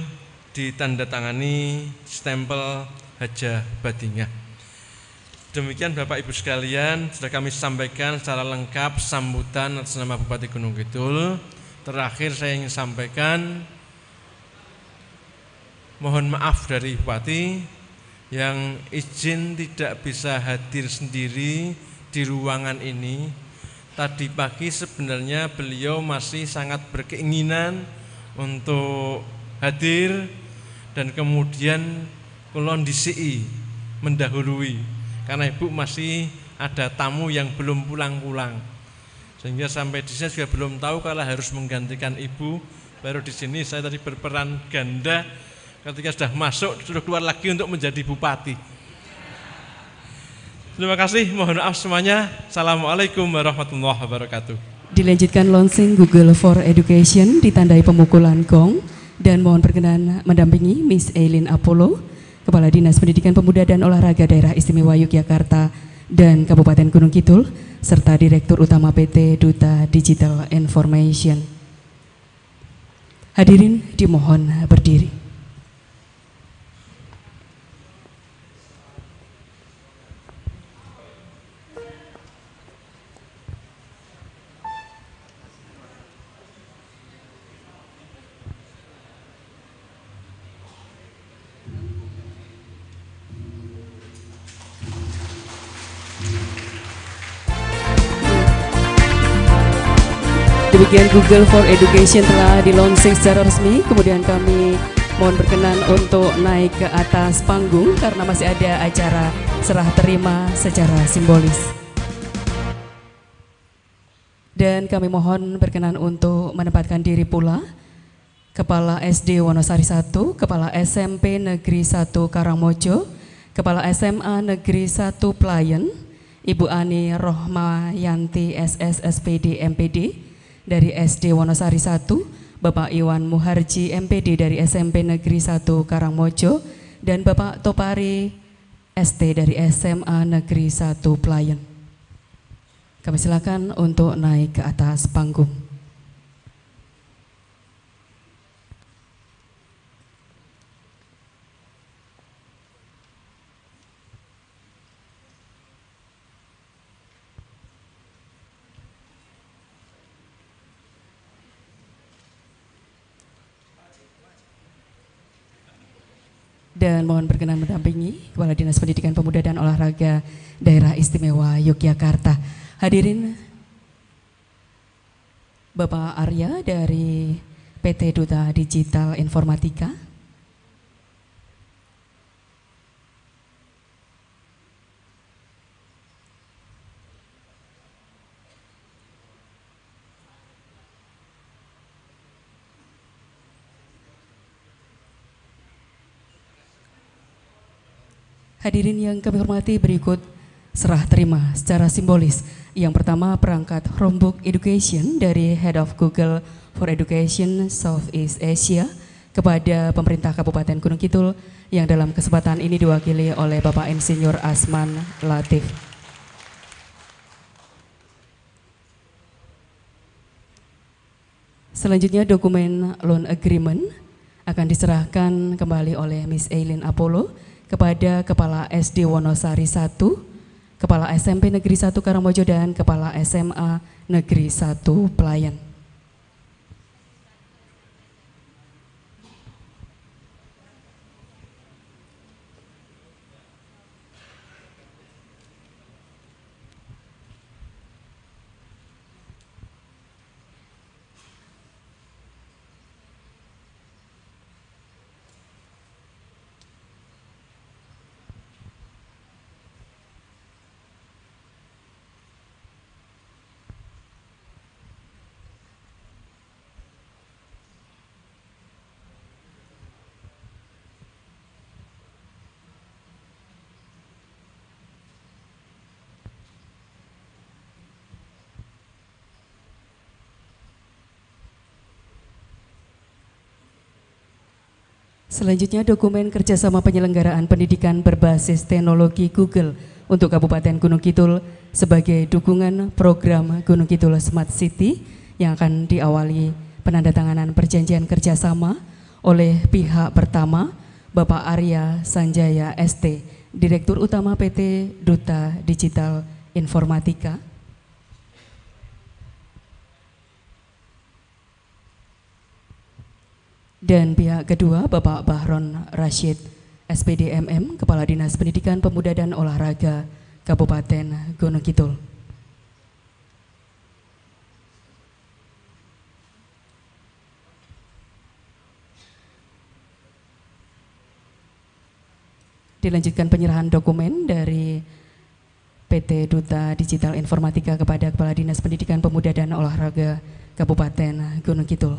ditandatangani stempel Hajah Badingah. Demikian Bapak Ibu sekalian, sudah kami sampaikan secara lengkap sambutan atas nama Bupati Gunung Kidul. Terakhir saya ingin sampaikan mohon maaf dari Bupati yang izin tidak bisa hadir sendiri di ruangan ini. Tadi pagi sebenarnya beliau masih sangat berkeinginan untuk hadir dan kemudian kondisi mendahului karena Ibu masih ada tamu yang belum pulang-pulang, sehingga sampai di sini juga belum tahu kalau harus menggantikan Ibu. Baru di sini saya tadi berperan ganda, ketika sudah masuk sudah keluar lagi untuk menjadi bupati. Terima kasih, mohon maaf semuanya. Assalamualaikum warahmatullahi wabarakatuh. Dilanjutkan launching Google for Education ditandai pemukulan gong dan mohon berkenan mendampingi Miss Eileen Apollo, Kepala Dinas Pendidikan Pemuda dan Olahraga Daerah Istimewa Yogyakarta dan Kabupaten Gunung Kidul, serta Direktur Utama PT Duta Digital Information. Hadirin dimohon berdiri. Demikian Google for Education telah di-launching secara resmi. Kemudian kami mohon berkenan untuk naik ke atas panggung karena masih ada acara serah terima secara simbolis. Dan kami mohon berkenan untuk menempatkan diri pula Kepala SD Wonosari 1, Kepala SMP Negeri 1 Karangmojo, Kepala SMA Negeri 1 Playen, Ibu Ani Rohmayanti SS SPD MPD dari SD Wonosari 1, Bapak Iwan Muharji MPD dari SMP Negeri 1 Karangmojo, dan Bapak Topari ST dari SMA Negeri 1 Playen. Kami silakan untuk naik ke atas panggung. Dan mohon berkenan mendampingi Kepala Dinas Pendidikan Pemuda dan Olahraga Daerah Istimewa Yogyakarta. Hadirin, Bapak Arya dari PT Duta Digital Informatika. Hadirin yang kami hormati, berikut serah terima secara simbolis. Yang pertama, perangkat Chromebook Education dari Head of Google for Education Southeast Asia kepada pemerintah Kabupaten Gunung Kidul yang dalam kesempatan ini diwakili oleh Bapak Insinyur Asman Latif. Selanjutnya dokumen loan agreement akan diserahkan kembali oleh Miss Eileen Apollo kepada Kepala SD Wonosari 1, Kepala SMP Negeri 1 Karangmojo, dan Kepala SMA Negeri 1 Playen. Selanjutnya dokumen kerjasama penyelenggaraan pendidikan berbasis teknologi Google untuk Kabupaten Gunung Kidul sebagai dukungan program Gunung Kidul Smart City yang akan diawali penandatanganan perjanjian kerjasama oleh pihak pertama Bapak Arya Sanjaya ST, Direktur Utama PT Duta Digital Informatika. Dan pihak kedua Bapak Bahron Rashid SPD MM, Kepala Dinas Pendidikan Pemuda dan Olahraga Kabupaten Gunung Kidul. Dilanjutkan penyerahan dokumen dari PT Duta Digital Informatika kepada Kepala Dinas Pendidikan Pemuda dan Olahraga Kabupaten Gunung Kidul.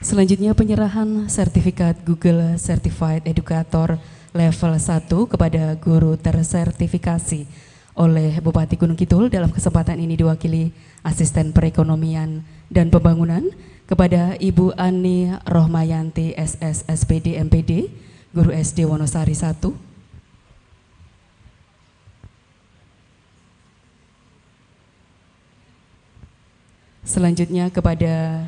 Selanjutnya penyerahan sertifikat Google Certified Educator level 1 kepada guru tersertifikasi oleh Bupati Gunung Kidul. Dalam kesempatan ini diwakili Asisten Perekonomian dan Pembangunan kepada Ibu Ani Rohmayanti SS SPD MPD, Guru SD Wonosari 1. Selanjutnya kepada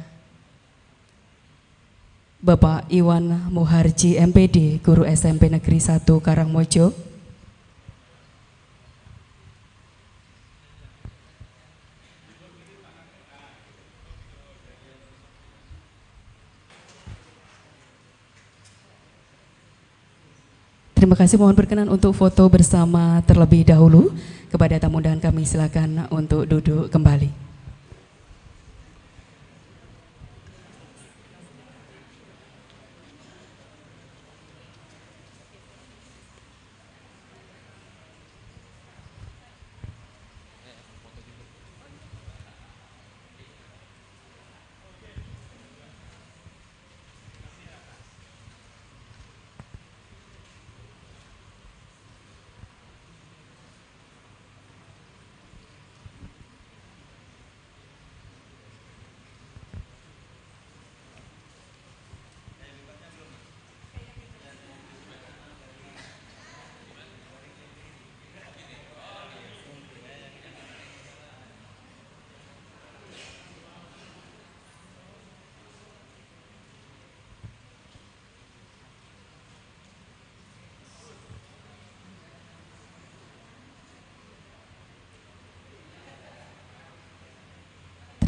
Bapak Iwan Muharji MPD, Guru SMP Negeri 1 Karangmojo. Terima kasih, mohon berkenan untuk foto bersama terlebih dahulu. Kepada tamu undangan kami silakan untuk duduk kembali.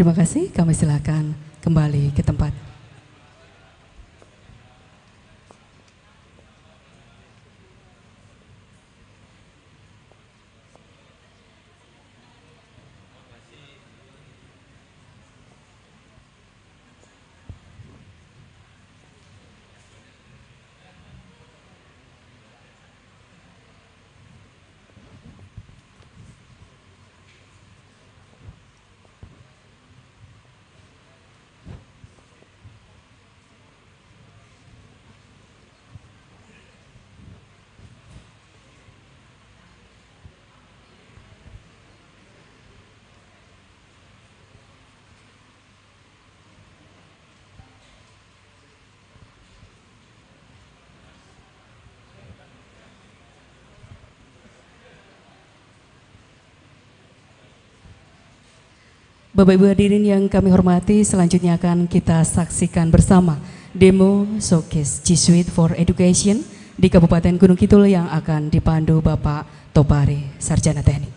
Terima kasih, kami silakan kembali ke tempat. Bapak Ibu hadirin yang kami hormati, selanjutnya akan kita saksikan bersama demo showcase G Suite for Education di Kabupaten Gunung Kidul yang akan dipandu Bapak Topari, Sarjana Teknik.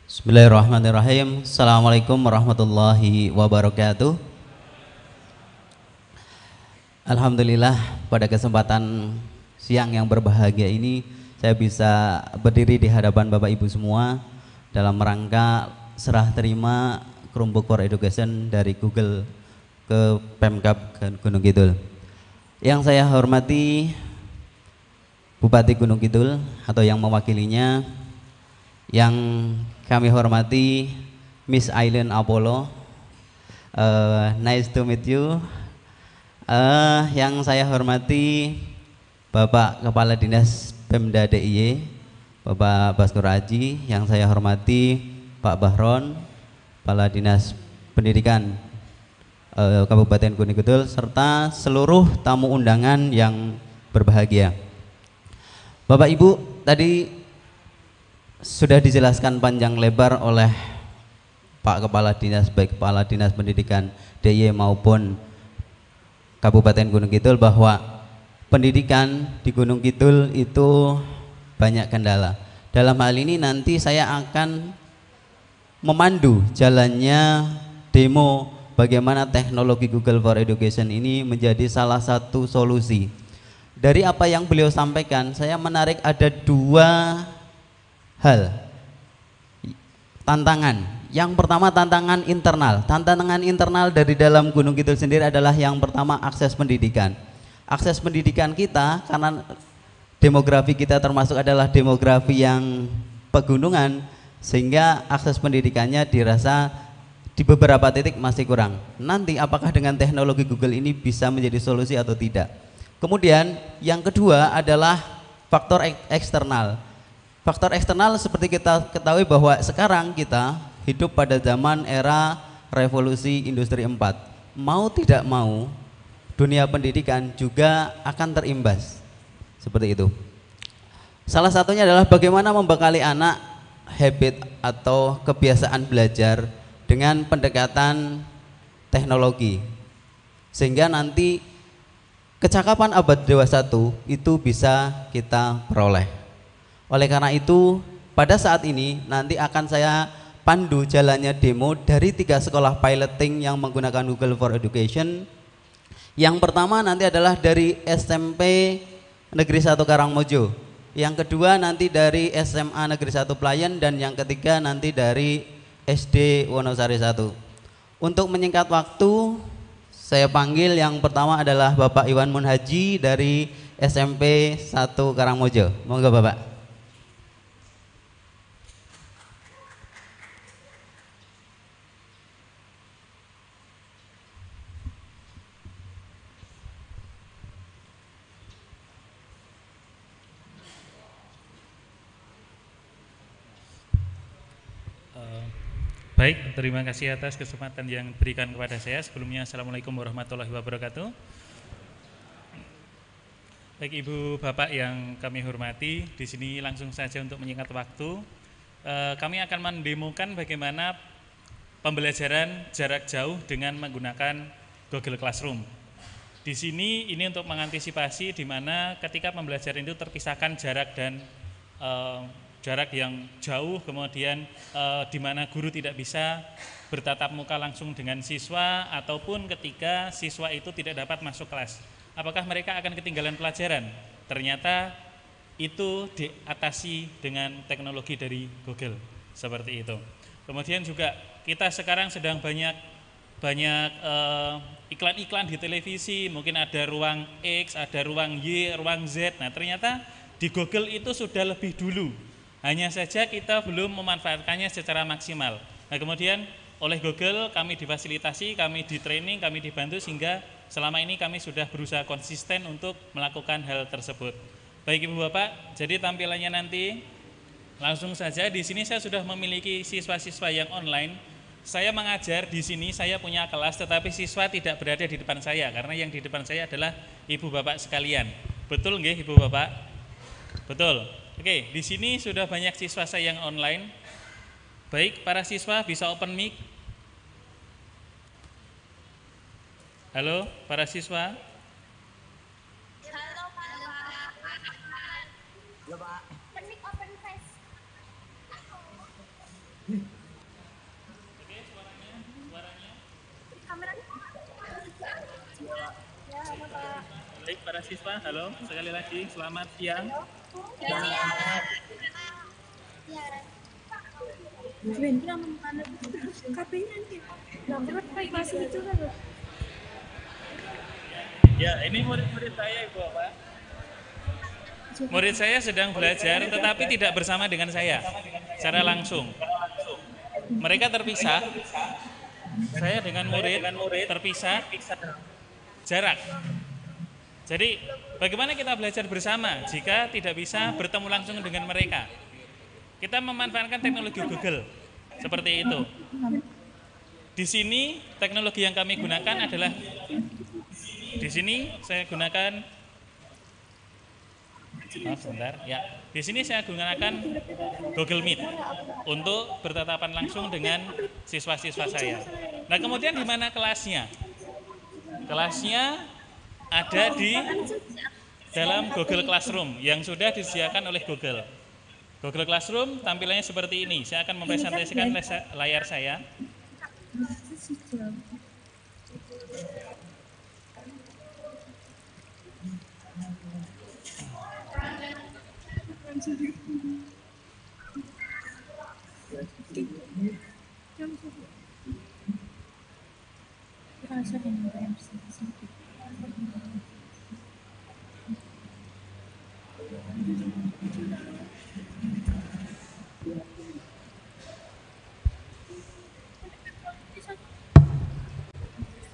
Bismillahirrahmanirrahim. Assalamualaikum warahmatullahi wabarakatuh. Alhamdulillah, pada kesempatan siang yang berbahagia ini saya bisa berdiri di hadapan Bapak Ibu semua dalam rangka serah terima Chromebook for Education dari Google ke Pemkab Gunung Kidul. Yang saya hormati Bupati Gunung Kidul atau yang mewakilinya, yang kami hormati Miss Aileen Apollo, nice to meet you. Yang saya hormati Bapak Kepala Dinas Pemda DIY, Bapak Baskoro Aji. Yang saya hormati Pak Bahron, Kepala Dinas Pendidikan Kabupaten Gunung Kidul, serta seluruh tamu undangan yang berbahagia. Bapak Ibu, tadi sudah dijelaskan panjang lebar oleh Pak Kepala Dinas, baik Kepala Dinas Pendidikan DIY maupun Kabupaten Gunung Kidul, bahwa pendidikan di Gunung Kidul itu banyak kendala. Dalam hal ini nanti saya akan memandu jalannya demo bagaimana teknologi Google for Education ini menjadi salah satu solusi. Dari apa yang beliau sampaikan, saya menarik ada dua hal tantangan. Yang pertama tantangan internal. Tantangan internal dari dalam Gunung Kidul sendiri adalah yang pertama akses pendidikan. Akses pendidikan kita, karena demografi kita termasuk adalah demografi yang pegunungan, sehingga akses pendidikannya dirasa di beberapa titik masih kurang. Nanti apakah dengan teknologi Google ini bisa menjadi solusi atau tidak? Kemudian yang kedua adalah faktor eksternal. Faktor eksternal seperti kita ketahui bahwa sekarang kita hidup pada zaman era revolusi industri 4. Mau tidak mau, dunia pendidikan juga akan terimbas. Seperti itu. Salah satunya adalah bagaimana membekali anak habit atau kebiasaan belajar dengan pendekatan teknologi, sehingga nanti kecakapan abad dewasa 1 itu bisa kita peroleh. Oleh karena itu, pada saat ini nanti akan saya pandu jalannya demo dari 3 sekolah piloting yang menggunakan Google for Education. Yang pertama nanti adalah dari SMP Negeri 1 Karangmojo, yang kedua nanti dari SMA Negeri 1 Pelayan, dan yang ketiga nanti dari SD Wonosari 1. Untuk menyingkat waktu, saya panggil yang pertama adalah Bapak Iwan Munhaji dari SMP 1 Karangmojo. Monggo Bapak. Baik, terima kasih atas kesempatan yang diberikan kepada saya. Sebelumnya, Assalamualaikum warahmatullahi wabarakatuh. Baik Ibu Bapak yang kami hormati, di sini langsung saja untuk menyingkat waktu, kami akan mendemokan bagaimana pembelajaran jarak jauh dengan menggunakan Google Classroom. Di sini ini untuk mengantisipasi di mana ketika pembelajaran itu terpisahkan jarak dan jarak yang jauh, kemudian di mana guru tidak bisa bertatap muka langsung dengan siswa, ataupun ketika siswa itu tidak dapat masuk kelas. Apakah mereka akan ketinggalan pelajaran? Ternyata itu diatasi dengan teknologi dari Google, seperti itu. Kemudian juga kita sekarang sedang banyak iklan-iklan di televisi, mungkin ada ruang X, ada ruang Y, ruang Z. Nah ternyata di Google itu sudah lebih dulu. Hanya saja kita belum memanfaatkannya secara maksimal. Nah kemudian oleh Google kami difasilitasi, kami di training, kami dibantu, sehingga selama ini kami sudah berusaha konsisten untuk melakukan hal tersebut. Baik Ibu Bapak, jadi tampilannya nanti langsung saja. Di sini saya sudah memiliki siswa-siswa yang online. Saya mengajar di sini, saya punya kelas, tetapi siswa tidak berada di depan saya karena yang di depan saya adalah Ibu Bapak sekalian. Betul nggih Ibu Bapak? Betul. Oke, di sini sudah banyak siswa saya yang online. Baik, para siswa bisa open mic. Halo, para siswa. Halo, Pak. Halo, Pak. Open mic, open face. Oke, suaranya. Kameranya. Ya, halo, Pak. Baik, para siswa, halo. Sekali lagi, selamat siang. Ya. Ya, ini murid-murid saya Ibu Bapak. murid saya sedang belajar tetapi tidak bersama dengan saya secara langsung. Mereka terpisah, saya dengan murid terpisah jarak. Jadi bagaimana kita belajar bersama jika tidak bisa bertemu langsung dengan mereka? Kita memanfaatkan teknologi Google seperti itu. Di sini teknologi yang kami gunakan adalah, di sini saya gunakan, di sini saya gunakan Google Meet untuk bertatapan langsung dengan siswa-siswa saya. Nah, kemudian di mana kelasnya? Kelasnya ada di dalam Google Classroom yang sudah disediakan oleh Google. Google Classroom tampilannya seperti ini. Saya akan mempresentasikan layar saya.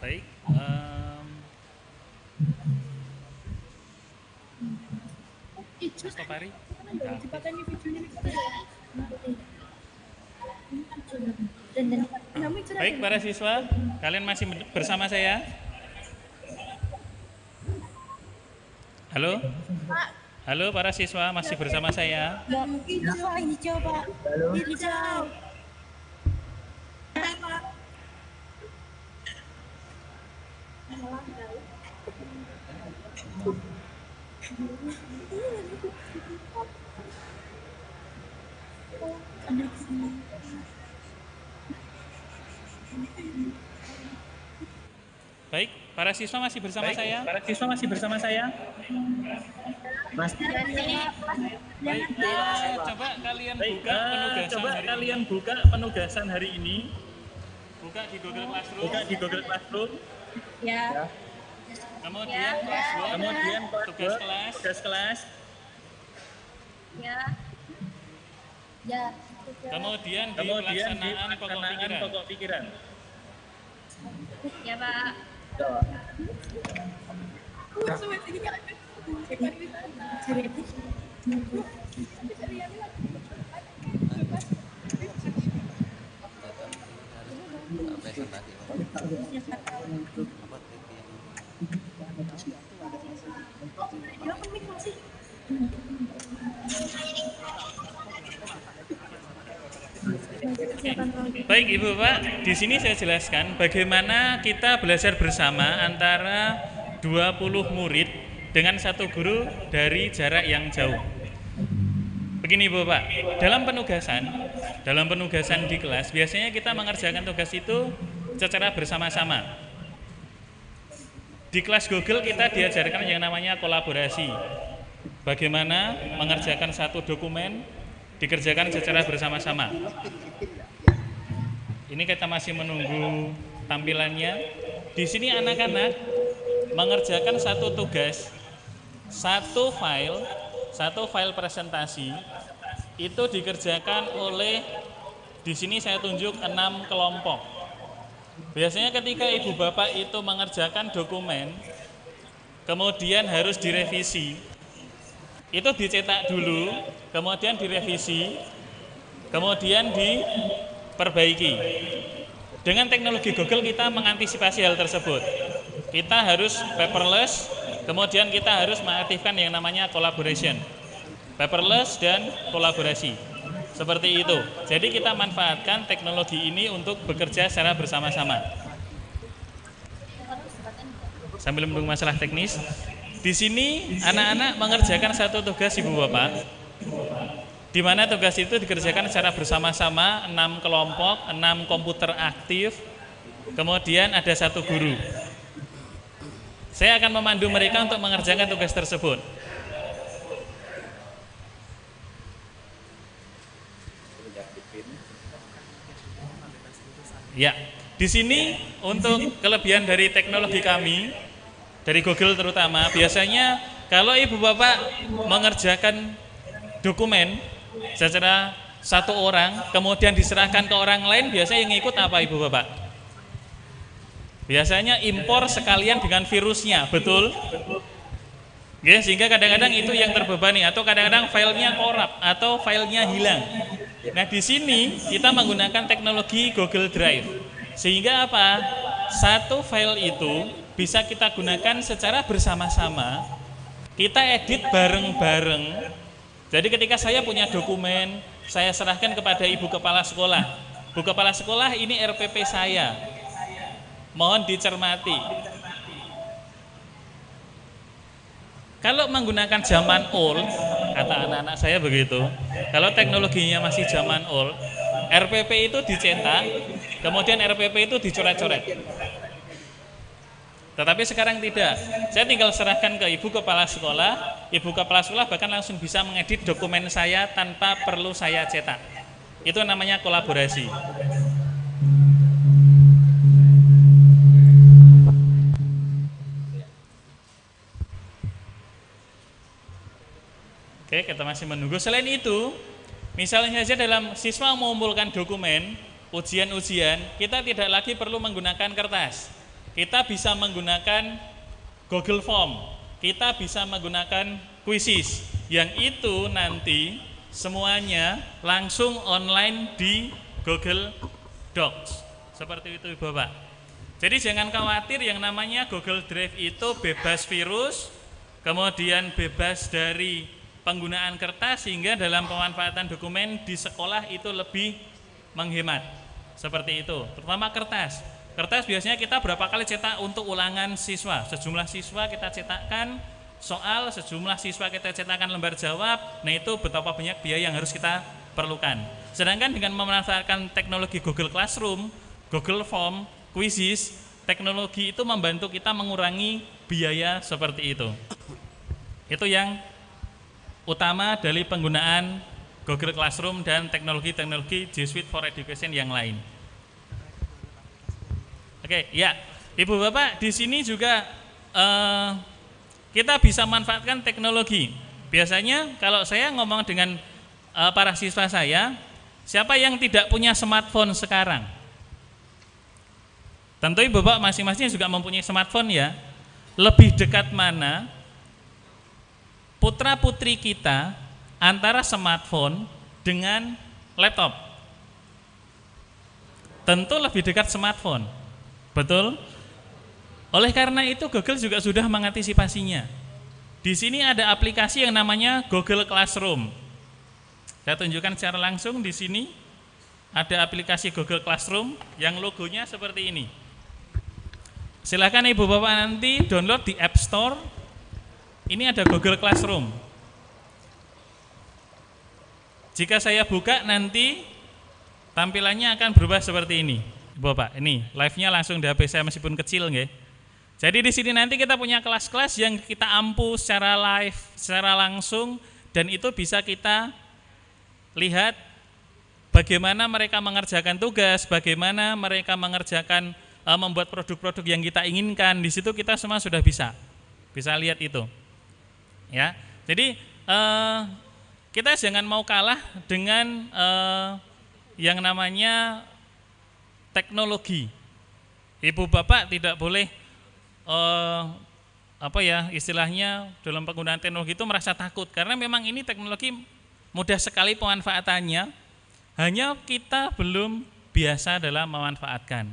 Baik, Mustopari. Baik para siswa, kalian masih bersama saya? Halo? Halo para siswa, masih bersama saya? Hijau, Pak. Hijau. Baik, para siswa masih bersama saya? Para siswa masih bersama saya? Baik, coba kalian buka penugasan hari ini. Buka di Google Classroom. Ya. Kemudian tugas kelas. Ya. Ya. Kemudian di pelaksanaan pokok pikiran. Ya, Pak. Baik Ibu Bapak, di sini saya jelaskan bagaimana kita belajar bersama antara 20 murid dengan satu guru dari jarak yang jauh. Begini Ibu Bapak, dalam penugasan di kelas biasanya kita mengerjakan tugas itu secara bersama-sama. Di kelas Google kita diajarkan yang namanya kolaborasi. Bagaimana mengerjakan satu dokumen dikerjakan secara bersama-sama. Ini kita masih menunggu tampilannya. Di sini anak-anak mengerjakan satu tugas, satu file presentasi itu dikerjakan oleh, di sini saya tunjuk 6 kelompok. Biasanya ketika ibu bapak itu mengerjakan dokumen, kemudian harus direvisi, itu dicetak dulu, kemudian direvisi, kemudian diperbaiki. Dengan teknologi Google kita mengantisipasi hal tersebut. Kita harus paperless, kemudian kita harus mengaktifkan yang namanya collaboration. Paperless dan kolaborasi. Seperti itu. Jadi kita manfaatkan teknologi ini untuk bekerja secara bersama-sama. Sambil menunggu masalah teknis, di sini anak-anak mengerjakan satu tugas Ibu Bapak, di mana tugas itu dikerjakan secara bersama-sama, 6 kelompok, 6 komputer aktif, kemudian ada satu guru. Saya akan memandu mereka untuk mengerjakan tugas tersebut. Ya, di sini untuk kelebihan dari teknologi kami, dari Google terutama, biasanya kalau ibu bapak mengerjakan dokumen secara satu orang, kemudian diserahkan ke orang lain, biasanya yang ikut apa ibu bapak? Biasanya impor sekalian dengan virusnya, betul? Ya, sehingga kadang-kadang itu yang terbebani, atau kadang-kadang filenya korup atau filenya hilang. Nah, di sini kita menggunakan teknologi Google Drive, sehingga apa? Satu file itu bisa kita gunakan secara bersama-sama, kita edit bareng-bareng. Jadi ketika saya punya dokumen, saya serahkan kepada ibu kepala sekolah. Bu kepala sekolah, ini RPP saya, mohon dicermati. Kalau menggunakan zaman old, kata anak-anak saya begitu, kalau teknologinya masih zaman old, RPP itu dicetak, kemudian RPP itu dicoret-coret. Tetapi sekarang tidak, saya tinggal serahkan ke ibu kepala sekolah bahkan langsung bisa mengedit dokumen saya tanpa perlu saya cetak. Itu namanya kolaborasi. Oke, kita masih menunggu. Selain itu, misalnya saja dalam siswa mengumpulkan dokumen, ujian-ujian, kita tidak lagi perlu menggunakan kertas. Kita bisa menggunakan Google Form, kita bisa menggunakan quizzes, yang itu nanti semuanya langsung online di Google Docs. Seperti itu Bapak. Jadi jangan khawatir, yang namanya Google Drive itu bebas virus, kemudian bebas dari penggunaan kertas, sehingga dalam pemanfaatan dokumen di sekolah itu lebih menghemat. Seperti itu, terutama kertas. Kertas biasanya kita berapa kali cetak untuk ulangan siswa. Sejumlah siswa kita cetakkan soal, sejumlah siswa kita cetakkan lembar jawab. Nah, itu betapa banyak biaya yang harus kita perlukan. Sedangkan dengan memanfaatkan teknologi Google Classroom, Google Form, quizzes, teknologi itu membantu kita mengurangi biaya seperti itu. Itu yang utama dari penggunaan Google Classroom dan teknologi-teknologi G Suite for Education yang lain. Oke, ya, Ibu Bapak, di sini juga kita bisa manfaatkan teknologi. Biasanya kalau saya ngomong dengan para siswa saya, siapa yang tidak punya smartphone sekarang? Tentu Ibu Bapak masing-masing juga mempunyai smartphone ya. Lebih dekat mana putra-putri kita antara smartphone dengan laptop? Tentu lebih dekat smartphone. Betul? Oleh karena itu Google juga sudah mengantisipasinya. Di sini ada aplikasi yang namanya Google Classroom. Saya tunjukkan secara langsung di sini. Ada aplikasi Google Classroom yang logonya seperti ini. Silakan Ibu Bapak nanti download di App Store. Ini ada Google Classroom. Jika saya buka nanti tampilannya akan berubah seperti ini. Bapak, ini live-nya langsung di HP saya meskipun kecil nggih. Jadi di sini nanti kita punya kelas-kelas yang kita ampu secara live, secara langsung, dan itu bisa kita lihat bagaimana mereka mengerjakan tugas, bagaimana mereka mengerjakan membuat produk-produk yang kita inginkan. Di situ kita semua sudah bisa lihat itu. Ya. Jadi kita jangan mau kalah dengan yang namanya teknologi. Ibu Bapak tidak boleh istilahnya dalam penggunaan teknologi itu merasa takut, karena memang ini teknologi mudah sekali pemanfaatannya, hanya kita belum biasa dalam memanfaatkan.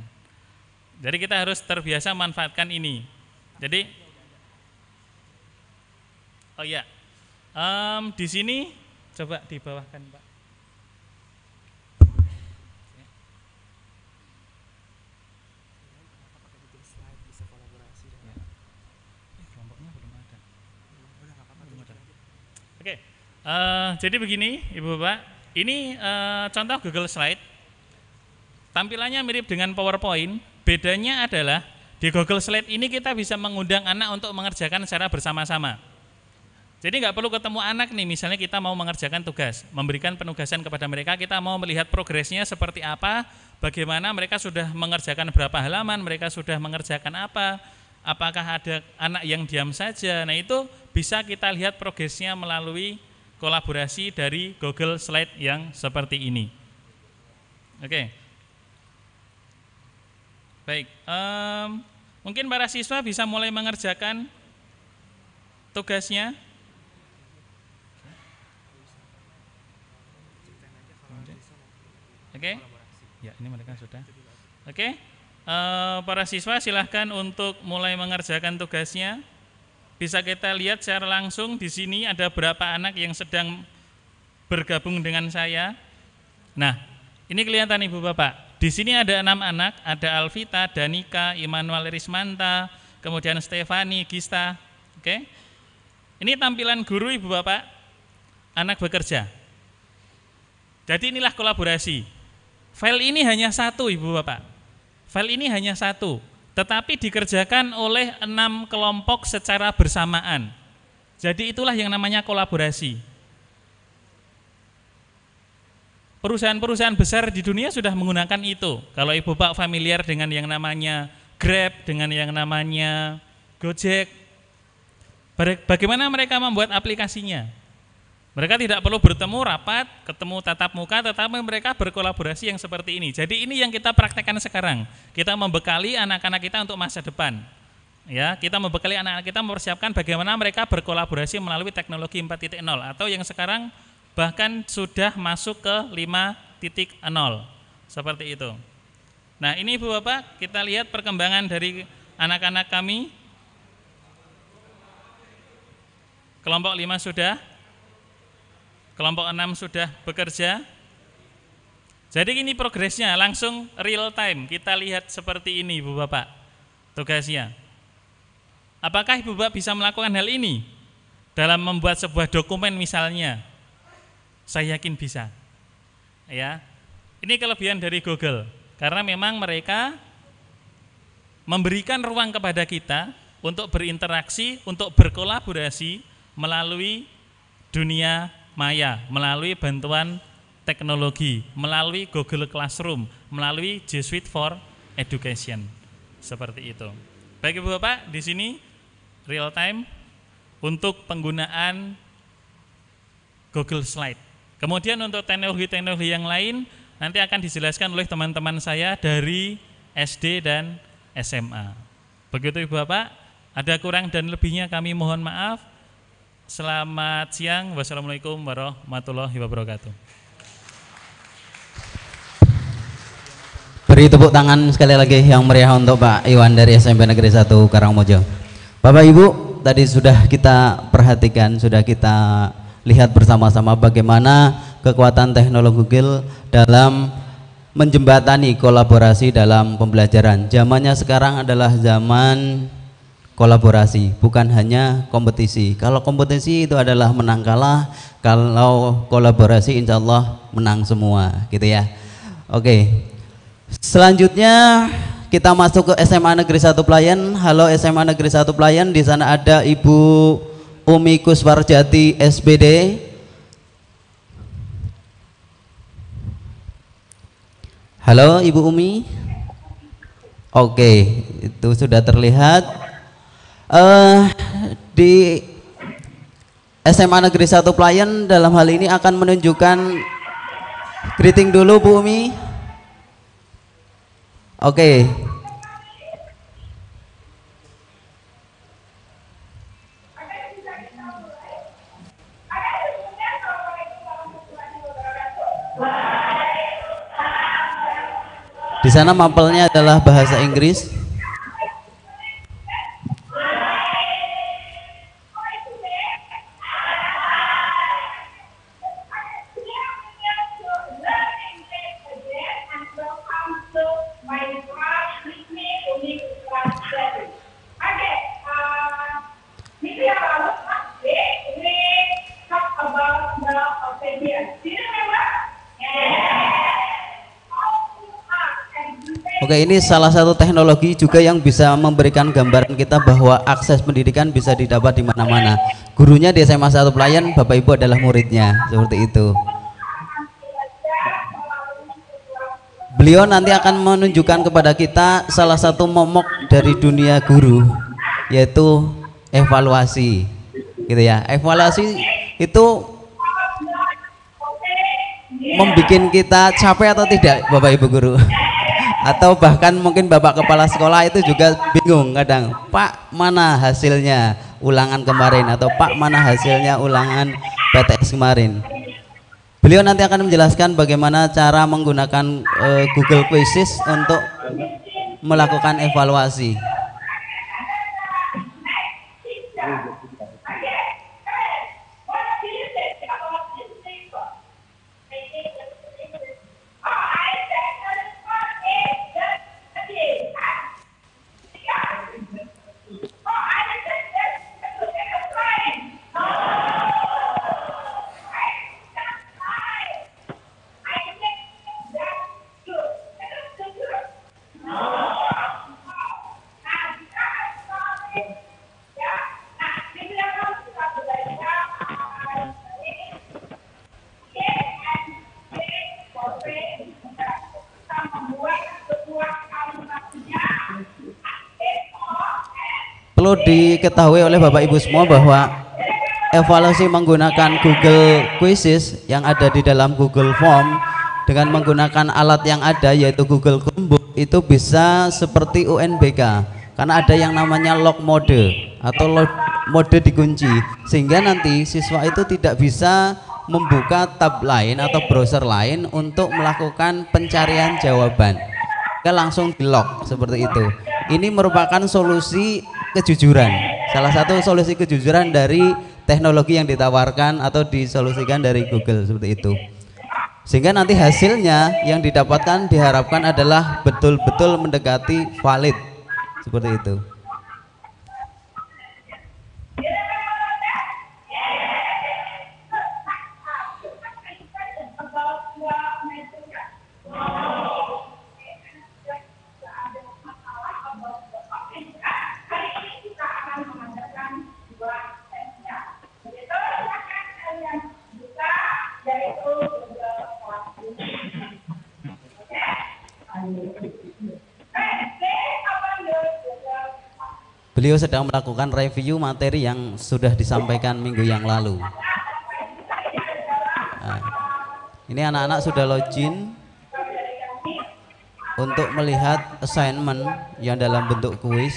Jadi kita harus terbiasa memanfaatkan ini. Jadi di sini coba dibawahkan Pak. Oke, jadi begini Ibu Bapak, ini contoh Google Slide. Tampilannya mirip dengan PowerPoint, bedanya adalah di Google Slide ini kita bisa mengundang anak untuk mengerjakan secara bersama-sama. Jadi nggak perlu ketemu anak nih, misalnya kita mau mengerjakan tugas, memberikan penugasan kepada mereka, kita mau melihat progresnya seperti apa, bagaimana mereka sudah mengerjakan berapa halaman, mereka sudah mengerjakan apa, apakah ada anak yang diam saja. Nah itu bisa kita lihat progresnya melalui kolaborasi dari Google Slide yang seperti ini. Oke. Baik, mungkin para siswa bisa mulai mengerjakan tugasnya. Oke, ya ini mereka sudah. Oke, para siswa silahkan untuk mulai mengerjakan tugasnya. Bisa kita lihat secara langsung di sini ada berapa anak yang sedang bergabung dengan saya. Nah, ini kelihatan Ibu Bapak. Di sini ada 6 anak, ada Alvita, Danika, Immanuel Rismanta, kemudian Stefani, Gista. Oke. Ini tampilan guru Ibu Bapak, anak bekerja. Jadi inilah kolaborasi. File ini hanya satu Ibu Bapak. File ini hanya satu, tetapi dikerjakan oleh 6 kelompok secara bersamaan. Jadi itulah yang namanya kolaborasi. Perusahaan-perusahaan besar di dunia sudah menggunakan itu. Kalau Ibu Bapak familiar dengan yang namanya Grab, dengan yang namanya Gojek, bagaimana mereka membuat aplikasinya? Mereka tidak perlu bertemu rapat, ketemu tatap muka, tetapi mereka berkolaborasi yang seperti ini. Jadi ini yang kita praktekkan sekarang. Kita membekali anak-anak kita untuk masa depan. Ya, kita membekali anak-anak kita mempersiapkan bagaimana mereka berkolaborasi melalui teknologi 4.0 atau yang sekarang bahkan sudah masuk ke 5.0 seperti itu. Nah, ini Ibu Bapak, kita lihat perkembangan dari anak-anak kami. Kelompok 5 sudah, kelompok 6 sudah bekerja. Jadi ini progresnya langsung real time. Kita lihat seperti ini Ibu Bapak tugasnya. Apakah Ibu Bapak bisa melakukan hal ini dalam membuat sebuah dokumen misalnya? Saya yakin bisa. Ya. Ini kelebihan dari Google karena memang mereka memberikan ruang kepada kita untuk berinteraksi, untuk berkolaborasi melalui dunia maya, melalui bantuan teknologi, melalui Google Classroom, melalui G Suite for Education. Seperti itu. Baik Ibu Bapak, di sini real time untuk penggunaan Google Slide. Kemudian untuk teknologi-teknologi yang lain nanti akan dijelaskan oleh teman-teman saya dari SD dan SMA. Begitu Ibu Bapak, ada kurang dan lebihnya kami mohon maaf. Selamat siang, wassalamualaikum warahmatullahi wabarakatuh. Beri tepuk tangan sekali lagi yang meriah untuk Pak Iwan dari SMP Negeri 1 Karangmojo. Bapak Ibu, tadi sudah kita perhatikan, sudah kita lihat bersama-sama bagaimana kekuatan teknologi Google dalam menjembatani kolaborasi dalam pembelajaran. Zamannya sekarang adalah zaman kolaborasi, bukan hanya kompetisi. Kalau kompetisi itu adalah menang kalah, kalau kolaborasi insya Allah menang semua, gitu ya. Oke, selanjutnya kita masuk ke SMA Negeri 1 Pelayan. Halo SMA Negeri 1 Pelayan, di sana ada Ibu Umi Kuswarjati SPD. Halo Ibu Umi. Oke, itu sudah terlihat. Di SMA Negeri 1 Pelayan dalam hal ini akan menunjukkan greeting dulu Bu Umi. Oke. Di sana mapelnya adalah bahasa Inggris. Oke, ini salah satu teknologi juga yang bisa memberikan gambaran kita bahwa akses pendidikan bisa didapat di mana-mana. Gurunya di SMA 1 Pelayan, Bapak Ibu adalah muridnya, seperti itu. Beliau nanti akan menunjukkan kepada kita salah satu momok dari dunia guru, yaitu evaluasi. gitu ya. Evaluasi itu membuat kita capek atau tidak Bapak Ibu guru? Atau bahkan mungkin Bapak kepala sekolah itu juga bingung kadang, Pak mana hasilnya ulangan kemarin, atau Pak mana hasilnya ulangan PTS kemarin. Beliau nanti akan menjelaskan bagaimana cara menggunakan Google Quizzes untuk melakukan evaluasi. Perlu diketahui oleh Bapak Ibu semua bahwa evaluasi menggunakan Google Quizzes yang ada di dalam Google Form dengan menggunakan alat yang ada yaitu Google Chromebook itu bisa seperti UNBK, karena ada yang namanya lock mode atau mode dikunci, sehingga nanti siswa itu tidak bisa membuka tab lain atau browser lain untuk melakukan pencarian jawaban. Dia langsung di lock seperti itu. Ini merupakan solusi kejujuran, salah satu solusi kejujuran dari teknologi yang ditawarkan atau disolusikan dari Google seperti itu, sehingga nanti hasilnya yang didapatkan diharapkan adalah betul-betul mendekati valid seperti itu. Beliau sedang melakukan review materi yang sudah disampaikan minggu yang lalu. Nah, ini anak-anak sudah login untuk melihat assignment yang dalam bentuk kuis.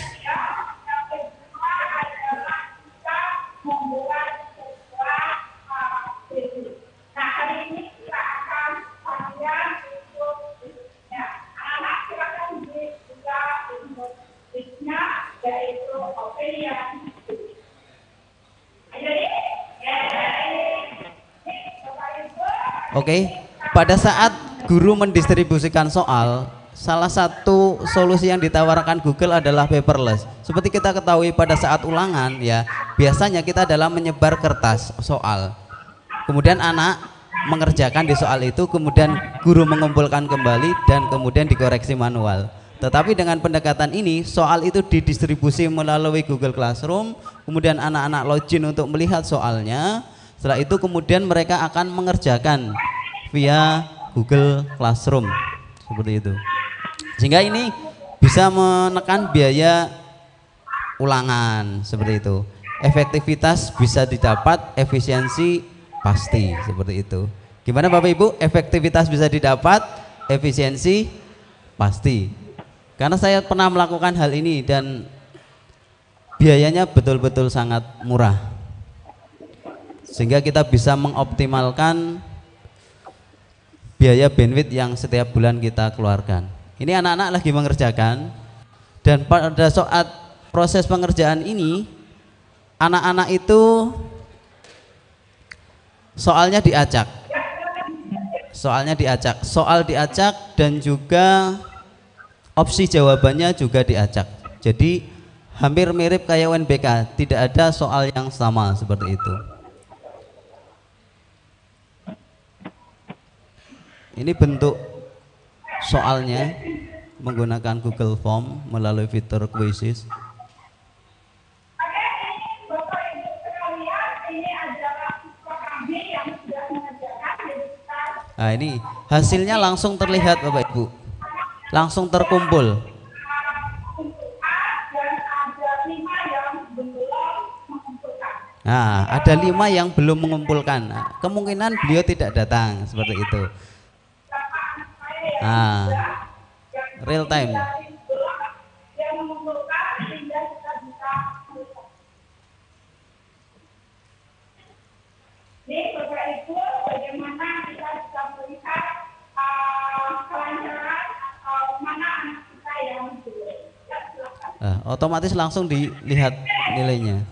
Oke, pada saat guru mendistribusikan soal, salah satu solusi yang ditawarkan Google adalah paperless. Seperti kita ketahui pada saat ulangan ya, biasanya kita adalah menyebar kertas soal. Kemudian anak mengerjakan di soal itu, kemudian guru mengumpulkan kembali dan kemudian dikoreksi manual. Tetapi dengan pendekatan ini, soal itu didistribusi melalui Google Classroom, kemudian anak-anak login untuk melihat soalnya. Setelah itu kemudian mereka akan mengerjakan via Google Classroom seperti itu, sehingga ini bisa menekan biaya ulangan seperti itu. Efektivitas bisa didapat, efisiensi pasti seperti itu. Gimana Bapak Ibu? Efektivitas bisa didapat, efisiensi pasti. Karena saya pernah melakukan hal ini dan biayanya betul-betul sangat murah, sehingga kita bisa mengoptimalkan biaya bandwidth yang setiap bulan kita keluarkan. Ini anak-anak lagi mengerjakan, dan pada saat proses pengerjaan ini anak-anak itu soalnya diacak, soal diacak dan juga opsi jawabannya juga diacak. Jadi hampir mirip kayak UNBK, tidak ada soal yang sama seperti itu. Ini bentuk soalnya menggunakan Google Form melalui fitur quizzes. Nah, ini hasilnya langsung terlihat Bapak Ibu, langsung terkumpul. Nah, ada 5 yang belum mengumpulkan. Nah, kemungkinan beliau tidak datang seperti itu. Nah, real time. Ini Bapak Ibu, bagaimana kita bisa melihat kelancaran atau mana anak kita yang belum. Otomatis langsung dilihat nilainya.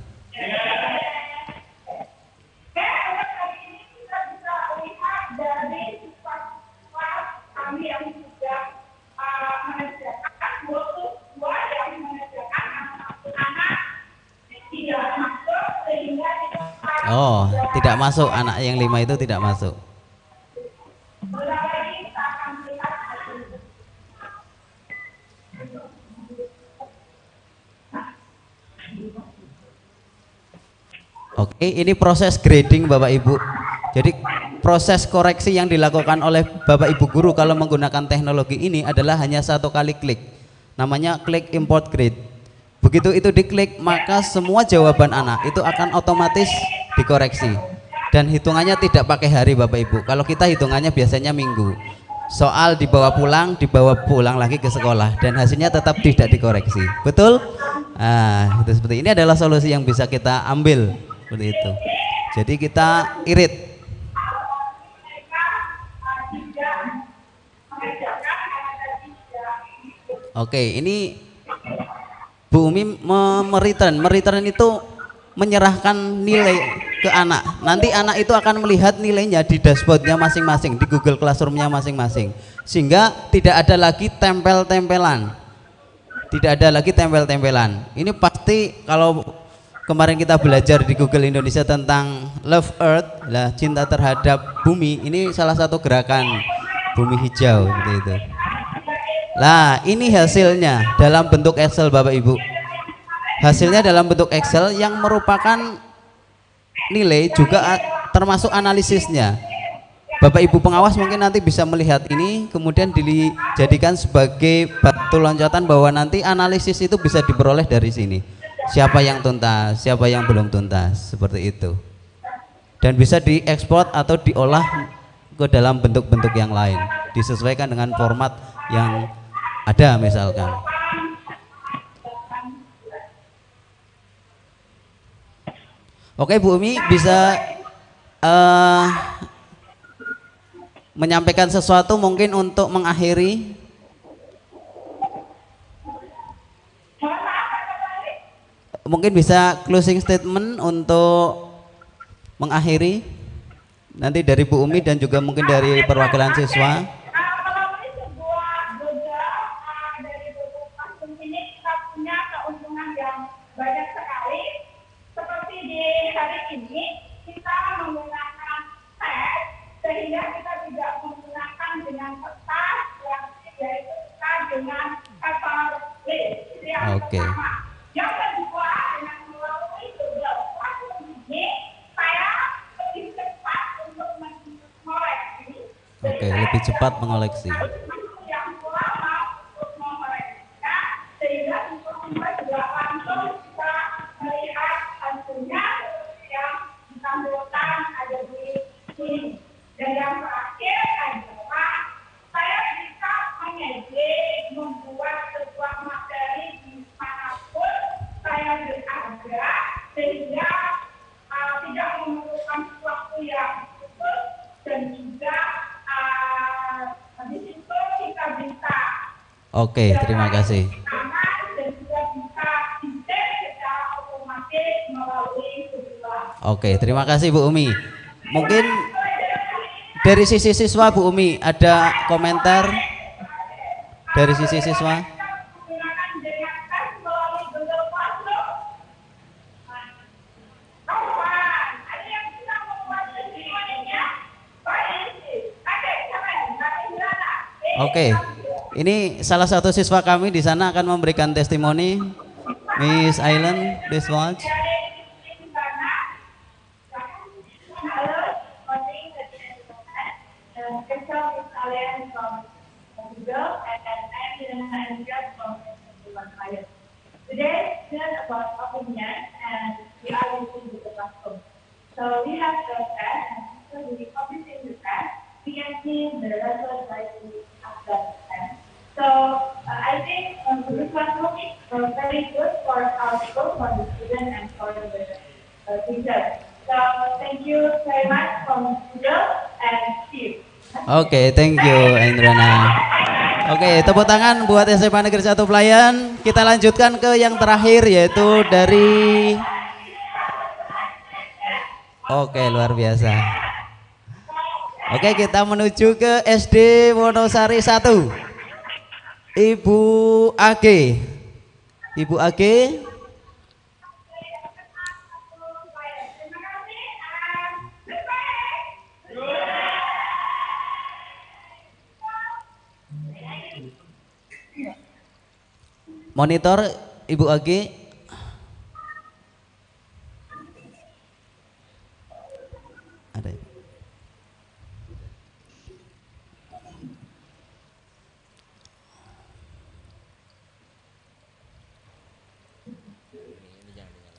Oh, tidak masuk, anak yang 5 itu tidak masuk. Oke, ini proses grading Bapak Ibu. Jadi proses koreksi yang dilakukan oleh Bapak Ibu guru kalau menggunakan teknologi ini adalah hanya 1 kali klik. Namanya klik import grade. Begitu itu diklik, maka semua jawaban anak itu akan otomatis dikoreksi. Dan hitungannya tidak pakai hari Bapak Ibu. Kalau kita hitungannya biasanya minggu. Soal dibawa pulang lagi ke sekolah dan hasilnya tetap tidak dikoreksi. Betul? Nah, itu seperti ini adalah solusi yang bisa kita ambil seperti itu. Jadi kita irit. Oke, ini Bu Umi mereturn itu menyerahkan nilai ke anak. Nanti anak itu akan melihat nilainya di dashboardnya masing-masing, di Google Classroom-nya masing-masing, sehingga tidak ada lagi tempel-tempelan. Tidak ada lagi tempel-tempelan. Ini pasti kalau kemarin kita belajar di Google Indonesia tentang Love Earth, lah cinta terhadap bumi, ini salah satu gerakan bumi hijau seperti itu. Lah, ini hasilnya dalam bentuk Excel Bapak Ibu. Hasilnya dalam bentuk Excel yang merupakan nilai juga termasuk analisisnya. Bapak Ibu pengawas mungkin nanti bisa melihat ini, kemudian dijadikan sebagai batu loncatan bahwa nanti analisis itu bisa diperoleh dari sini. Siapa yang tuntas, siapa yang belum tuntas, seperti itu. Dan bisa diekspor atau diolah ke dalam bentuk-bentuk yang lain, disesuaikan dengan format yang ada misalkan. Oke, Bu Umi bisa menyampaikan sesuatu mungkin untuk mengakhiri. Mungkin bisa closing statement untuk mengakhiri nanti dari Bu Umi dan juga mungkin dari perwakilan siswa. Sehingga kita tidak menggunakan dengan kertas yang yaitu kita dengan paper list. Yang pertama. Yang kedua, dengan melalui Google Classroom ini saya lebih cepat untuk mengoleksi. Oke, lebih cepat mengoleksi. Yang lama untuk mengoleksinya sehingga informasi juga langsung bisa melihat hasilnya yang ditampilkan ada di sini. Dan yang terakhir adalah saya bisa mengedit, membuat sebuah materi di manapun saya berada sehingga tidak memerlukan waktu yang khusus dan juga di situ kita bisa. Oke, terima kasih. Dan juga bisa dicek secara otomatis melalui Google. Oke, terima kasih Bu Umi. Mungkin dari sisi siswa Bu Umi ada komentar dari sisi siswa? Oke, ini salah satu siswa kami di sana akan memberikan testimoni. Miss Aileen, please watch. Today, learn about opinion and we are using the classroom. So we have the test, and after we publishing the test, we can see the result right after the test. So I think this classroom is very good for our people, for the students, and for the teachers. So thank you very much from Google and Steve. Oke, thank you Indrana. Oke, tepuk tangan buat SMA Negeri 1 Pelayan. Kita lanjutkan ke yang terakhir yaitu dari Oke, luar biasa. Oke, kita menuju ke SD Wonosari 1. Ibu AG. Ibu AG. Monitor Ibu AG. Ada.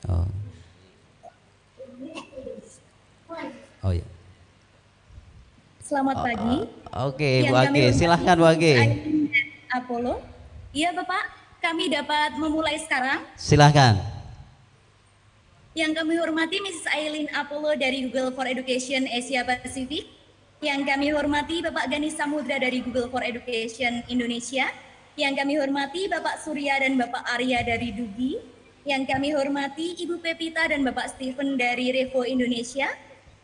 Oh. Oh ya. Selamat pagi. Oke, Bu Age, silahkan Bu Age. Apollo. Iya Bapak, kami dapat memulai sekarang. Silahkan. Yang kami hormati Mrs. Aileen Apollo dari Google for Education Asia Pacific. Yang kami hormati Bapak Gani Samudra dari Google for Education Indonesia. Yang kami hormati Bapak Surya dan Bapak Arya dari Dugi. Yang kami hormati Ibu Pepita dan Bapak Stephen dari Revo Indonesia.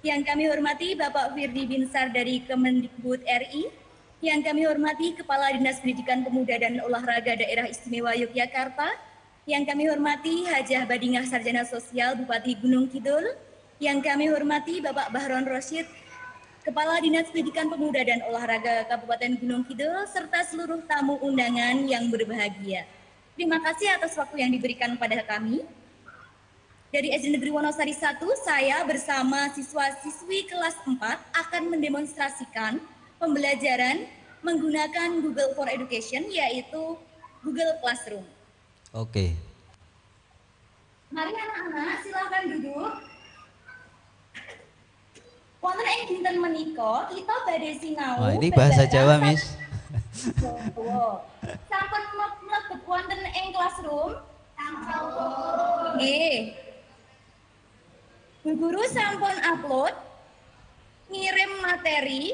Yang kami hormati Bapak Firdi Binsar dari Kemendikbud RI. Yang kami hormati Kepala Dinas Pendidikan Pemuda dan Olahraga Daerah Istimewa Yogyakarta. Yang kami hormati Hajah Badingah Sarjana Sosial Bupati Gunung Kidul. Yang kami hormati Bapak Bahron Rosyid, Kepala Dinas Pendidikan Pemuda dan Olahraga Kabupaten Gunung Kidul, serta seluruh tamu undangan yang berbahagia. Terima kasih atas waktu yang diberikan kepada kami. Dari SD Negeri Wonosari 1, saya bersama siswa-siswi kelas 4 akan mendemonstrasikan pembelajaran menggunakan Google for Education, yaitu Google Classroom. Oke. Mari anak-anak silakan duduk. Wonten ing dinten menika kita badhe sinau. Oh, ini bahasa Jawa, Miss. Sampun mlebet wonten ing classroom? Sampun. Nggih. Bu Guru sampun upload ngirim materi.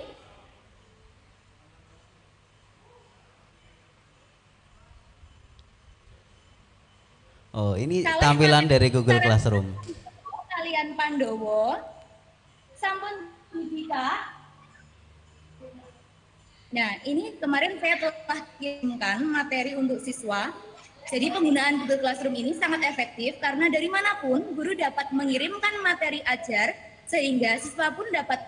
Oh, ini tampilan dari Google Classroom. Kalian Pandowo sampun dibuka. Nah, ini kemarin saya telah kirimkan materi untuk siswa. Jadi penggunaan Google Classroom ini sangat efektif karena dari manapun guru dapat mengirimkan materi ajar sehingga siswa pun dapat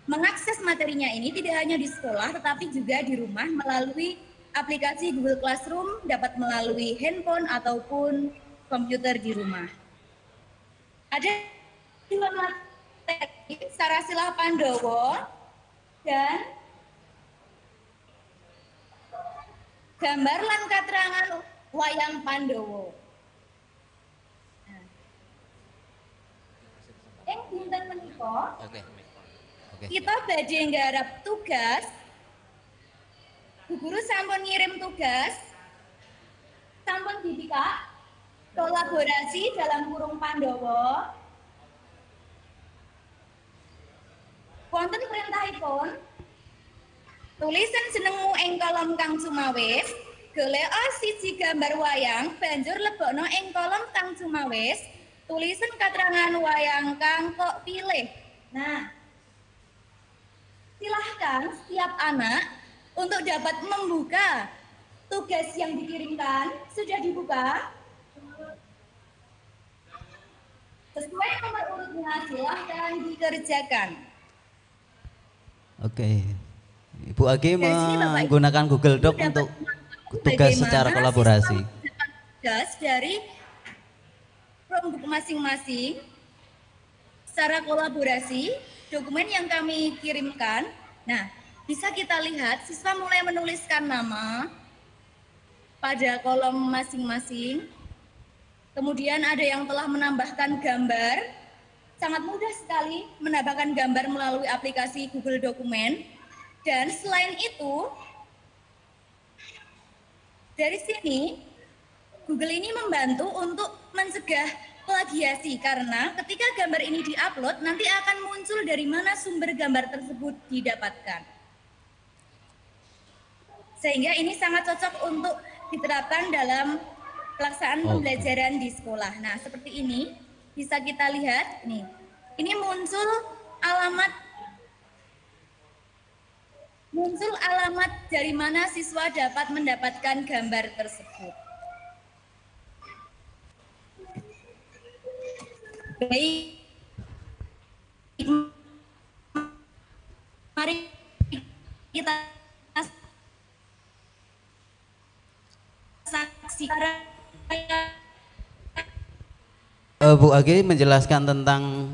mengakses materinya ini tidak hanya di sekolah tetapi juga di rumah melalui aplikasi Google Classroom, dapat melalui handphone ataupun komputer di rumah. Ada dua materi, Sarasilah Pandowo dan gambar lan katerangan wayang Pandowo. Ing dinten menika kita badhe nggarap tugas. Bu Guru sampun ngirim tugas, sampun dibika kolaborasi dalam kurung Pandowo. Wonten perintahipun, tulisan jenengmu ing kolom kang sumawis, goleka siji gambar wayang, banjur lebokno ing kolom kang sumawis, tulisan katerangan wayang kang kok pilih. Nah, silahkan setiap anak untuk dapat membuka tugas yang dikirimkan. Sudah dibuka? Sesuai nomor urutnya silahkan dikerjakan. Oke. Ibu Agi menggunakan Google Doc untuk tugas secara kolaborasi. Tugas dari Chromebook masing-masing secara kolaborasi, dokumen yang kami kirimkan. Nah, bisa kita lihat siswa mulai menuliskan nama pada kolom masing-masing. Kemudian ada yang telah menambahkan gambar. sangat mudah sekali menambahkan gambar melalui aplikasi Google Dokumen. Dan selain itu, dari sini Google ini membantu untuk mencegah plagiasi karena ketika gambar ini diupload nanti akan muncul dari mana sumber gambar tersebut didapatkan. Sehingga ini sangat cocok untuk diterapkan dalam pelaksanaan pembelajaran di sekolah. Nah, seperti ini bisa kita lihat nih. Ini muncul alamat dari mana siswa dapat mendapatkan gambar tersebut. Baik, mari kita saksikan. Bu Agi menjelaskan tentang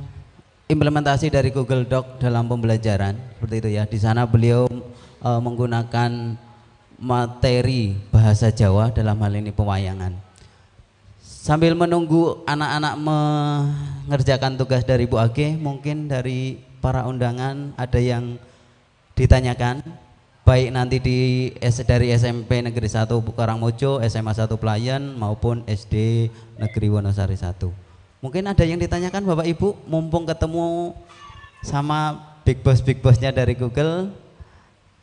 implementasi dari Google Doc dalam pembelajaran seperti itu ya. Di sana beliau menggunakan materi bahasa Jawa dalam hal ini pewayangan. Sambil menunggu anak-anak mengerjakan tugas dari Bu Age, mungkin dari para undangan ada yang ditanyakan, baik nanti dari SMP Negeri 1 Karangmojo, SMA 1 Pelayan maupun SD Negeri Wonosari 1. Mungkin ada yang ditanyakan Bapak Ibu, mumpung ketemu sama big boss-nya dari Google,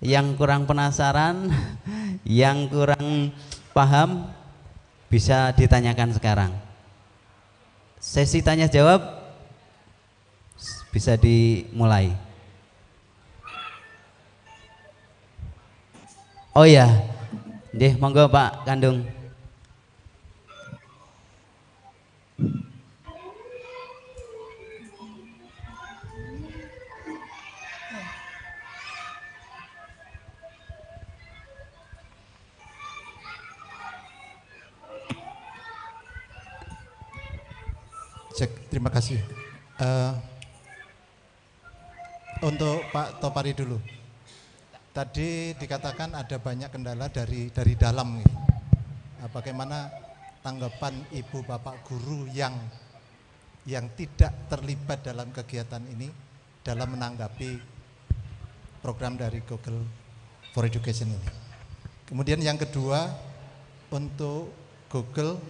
yang kurang penasaran, yang kurang paham, bisa ditanyakan sekarang. Sesi tanya jawab bisa dimulai. Oh ya, monggo Pak Kandung. Terima kasih. Untuk Pak Topari dulu. Tadi dikatakan ada banyak kendala dari dalam. Bagaimana tanggapan Ibu Bapak guru yang tidak terlibat dalam kegiatan ini dalam menanggapi program dari Google for Education ini. Kemudian yang kedua, untuk Google,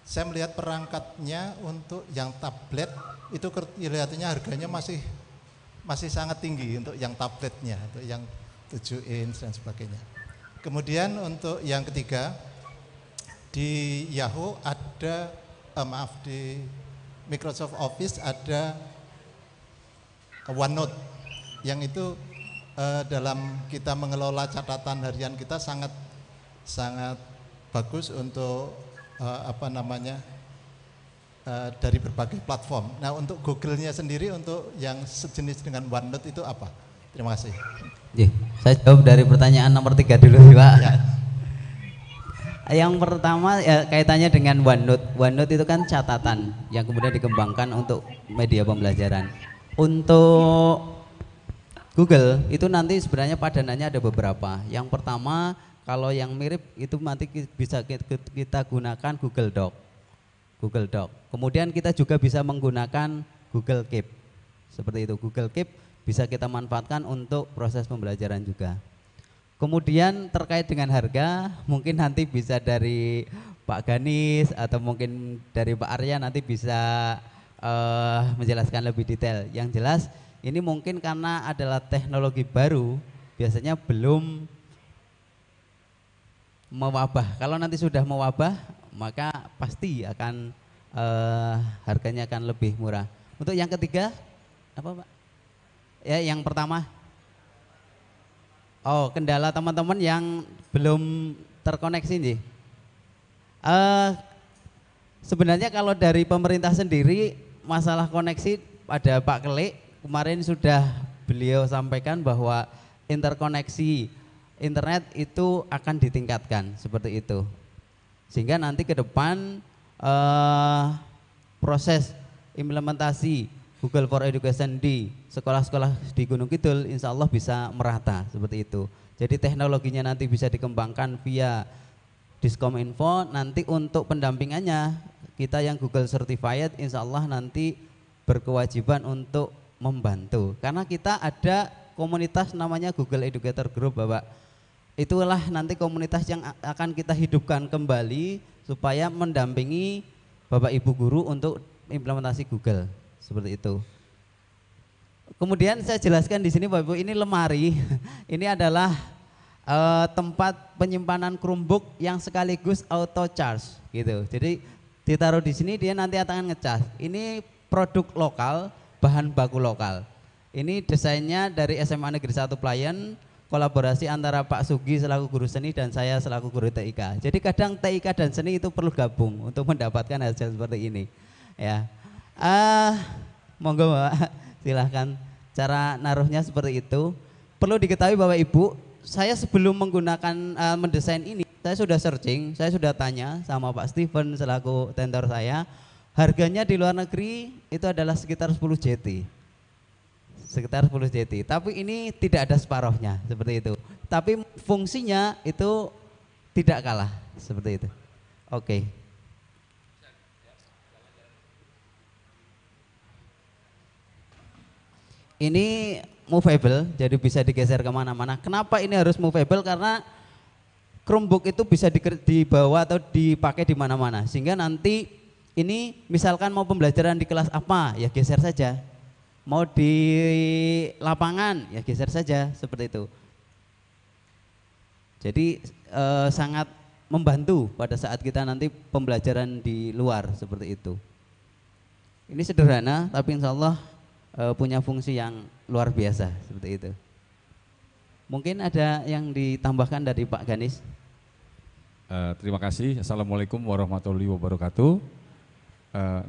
saya melihat perangkatnya untuk yang tablet itu kelihatannya harganya masih sangat tinggi untuk yang tabletnya, untuk yang 7 inch dan sebagainya. Kemudian untuk yang ketiga, di Yahoo ada, di Microsoft Office ada OneNote yang itu dalam kita mengelola catatan harian kita sangat bagus untuk dari berbagai platform. Nah, untuk Google-nya sendiri untuk yang sejenis dengan OneNote itu apa? Terima kasih. Saya jawab dari pertanyaan nomor 3 dulu Pak. Ya. Yang pertama kaitannya dengan OneNote. OneNote itu kan catatan yang kemudian dikembangkan untuk media pembelajaran. Untuk Google itu nanti sebenarnya padanannya ada beberapa. Yang pertama, kalau yang mirip itu nanti bisa kita gunakan Google Doc. Kemudian kita juga bisa menggunakan Google Keep. Seperti itu, Google Keep bisa kita manfaatkan untuk proses pembelajaran juga. Kemudian terkait dengan harga, mungkin nanti bisa dari Pak Ganis atau mungkin dari Pak Arya nanti bisa menjelaskan lebih detail. Yang jelas ini mungkin karena adalah teknologi baru, biasanya belum mewabah. Kalau nanti sudah mewabah, maka pasti akan harganya akan lebih murah. Untuk yang ketiga, apa Pak? Ya, yang pertama, kendala teman-teman yang belum terkoneksi nih. Sebenarnya kalau dari pemerintah sendiri masalah koneksi, ada Pak Kelik kemarin sudah beliau sampaikan bahwa interkoneksi internet itu akan ditingkatkan seperti itu, sehingga nanti ke depan proses implementasi Google for Education di sekolah-sekolah di Gunung Kidul insya Allah bisa merata seperti itu. Jadi teknologinya nanti bisa dikembangkan via Diskominfo. Nanti untuk pendampingannya kita yang Google Certified insya Allah nanti berkewajiban untuk membantu. Karena kita ada komunitas namanya Google Educator Group, Bapak. Itulah nanti komunitas yang akan kita hidupkan kembali supaya mendampingi Bapak Ibu guru untuk implementasi Google, seperti itu. Kemudian saya jelaskan di sini Bapak Ibu, ini lemari, ini adalah tempat penyimpanan Chromebook yang sekaligus auto charge gitu. Jadi ditaruh di sini dia nanti akan ngecas. Ini produk lokal, bahan baku lokal. Ini desainnya dari SMA Negeri 1 Playen, kolaborasi antara Pak Sugi selaku guru seni dan saya selaku guru TIK. Jadi kadang TIK dan seni itu perlu gabung untuk mendapatkan hasil seperti ini. Ya, monggo Bapak, silahkan. Cara naruhnya seperti itu. Perlu diketahui Bapak Ibu, saya sebelum menggunakan mendesain ini, saya sudah searching, saya sudah tanya sama Pak Steven selaku tentor saya, harganya di luar negeri itu adalah sekitar 10 JT. Sekitar 10 JT, tapi ini tidak ada separuhnya seperti itu. Tapi fungsinya itu tidak kalah seperti itu. Oke. Ini movable, jadi bisa digeser kemana-mana. Kenapa ini harus movable? Karena Chromebook itu bisa dibawa atau dipakai di mana-mana. Sehingga nanti ini misalkan mau pembelajaran di kelas apa, ya geser saja. Mau di lapangan, ya geser saja, seperti itu. Jadi sangat membantu pada saat kita nanti pembelajaran di luar, seperti itu. Ini sederhana, tapi insya Allah punya fungsi yang luar biasa seperti itu. Mungkin ada yang ditambahkan dari Pak Ganis. Terima kasih. Assalamualaikum warahmatullahi wabarakatuh.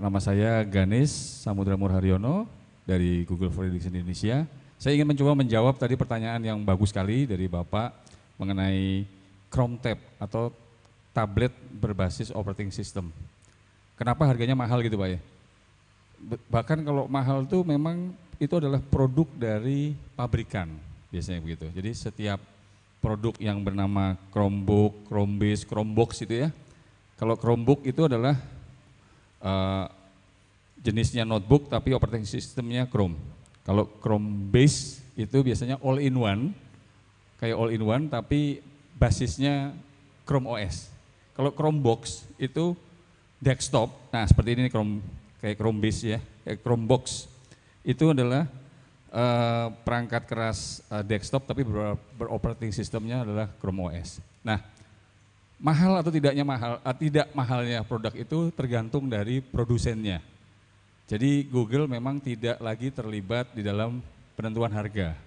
Nama saya Ganis Samudra Murharyono dari Google for Education Indonesia. Saya ingin mencoba menjawab tadi pertanyaan yang bagus sekali dari Bapak mengenai Chrome Tab atau tablet berbasis operating system. Kenapa harganya mahal gitu Pak ya? Bahkan kalau mahal tuh memang itu adalah produk dari pabrikan, biasanya begitu. Jadi setiap produk yang bernama Chromebook, Chromebase, Chromebox itu ya. Kalau Chromebook itu adalah jenisnya notebook tapi operating systemnya Chrome. Kalau Chromebase itu biasanya all in one, kayak all in one tapi basisnya Chrome OS. Kalau Chromebox itu desktop, nah seperti ini kayak Chromebase ya, kayak Chromebox itu adalah perangkat keras desktop tapi beroperating sistemnya adalah Chrome OS. Nah, mahal atau tidaknya tidak mahalnya produk itu tergantung dari produsennya. Jadi Google memang tidak lagi terlibat di dalam penentuan harga.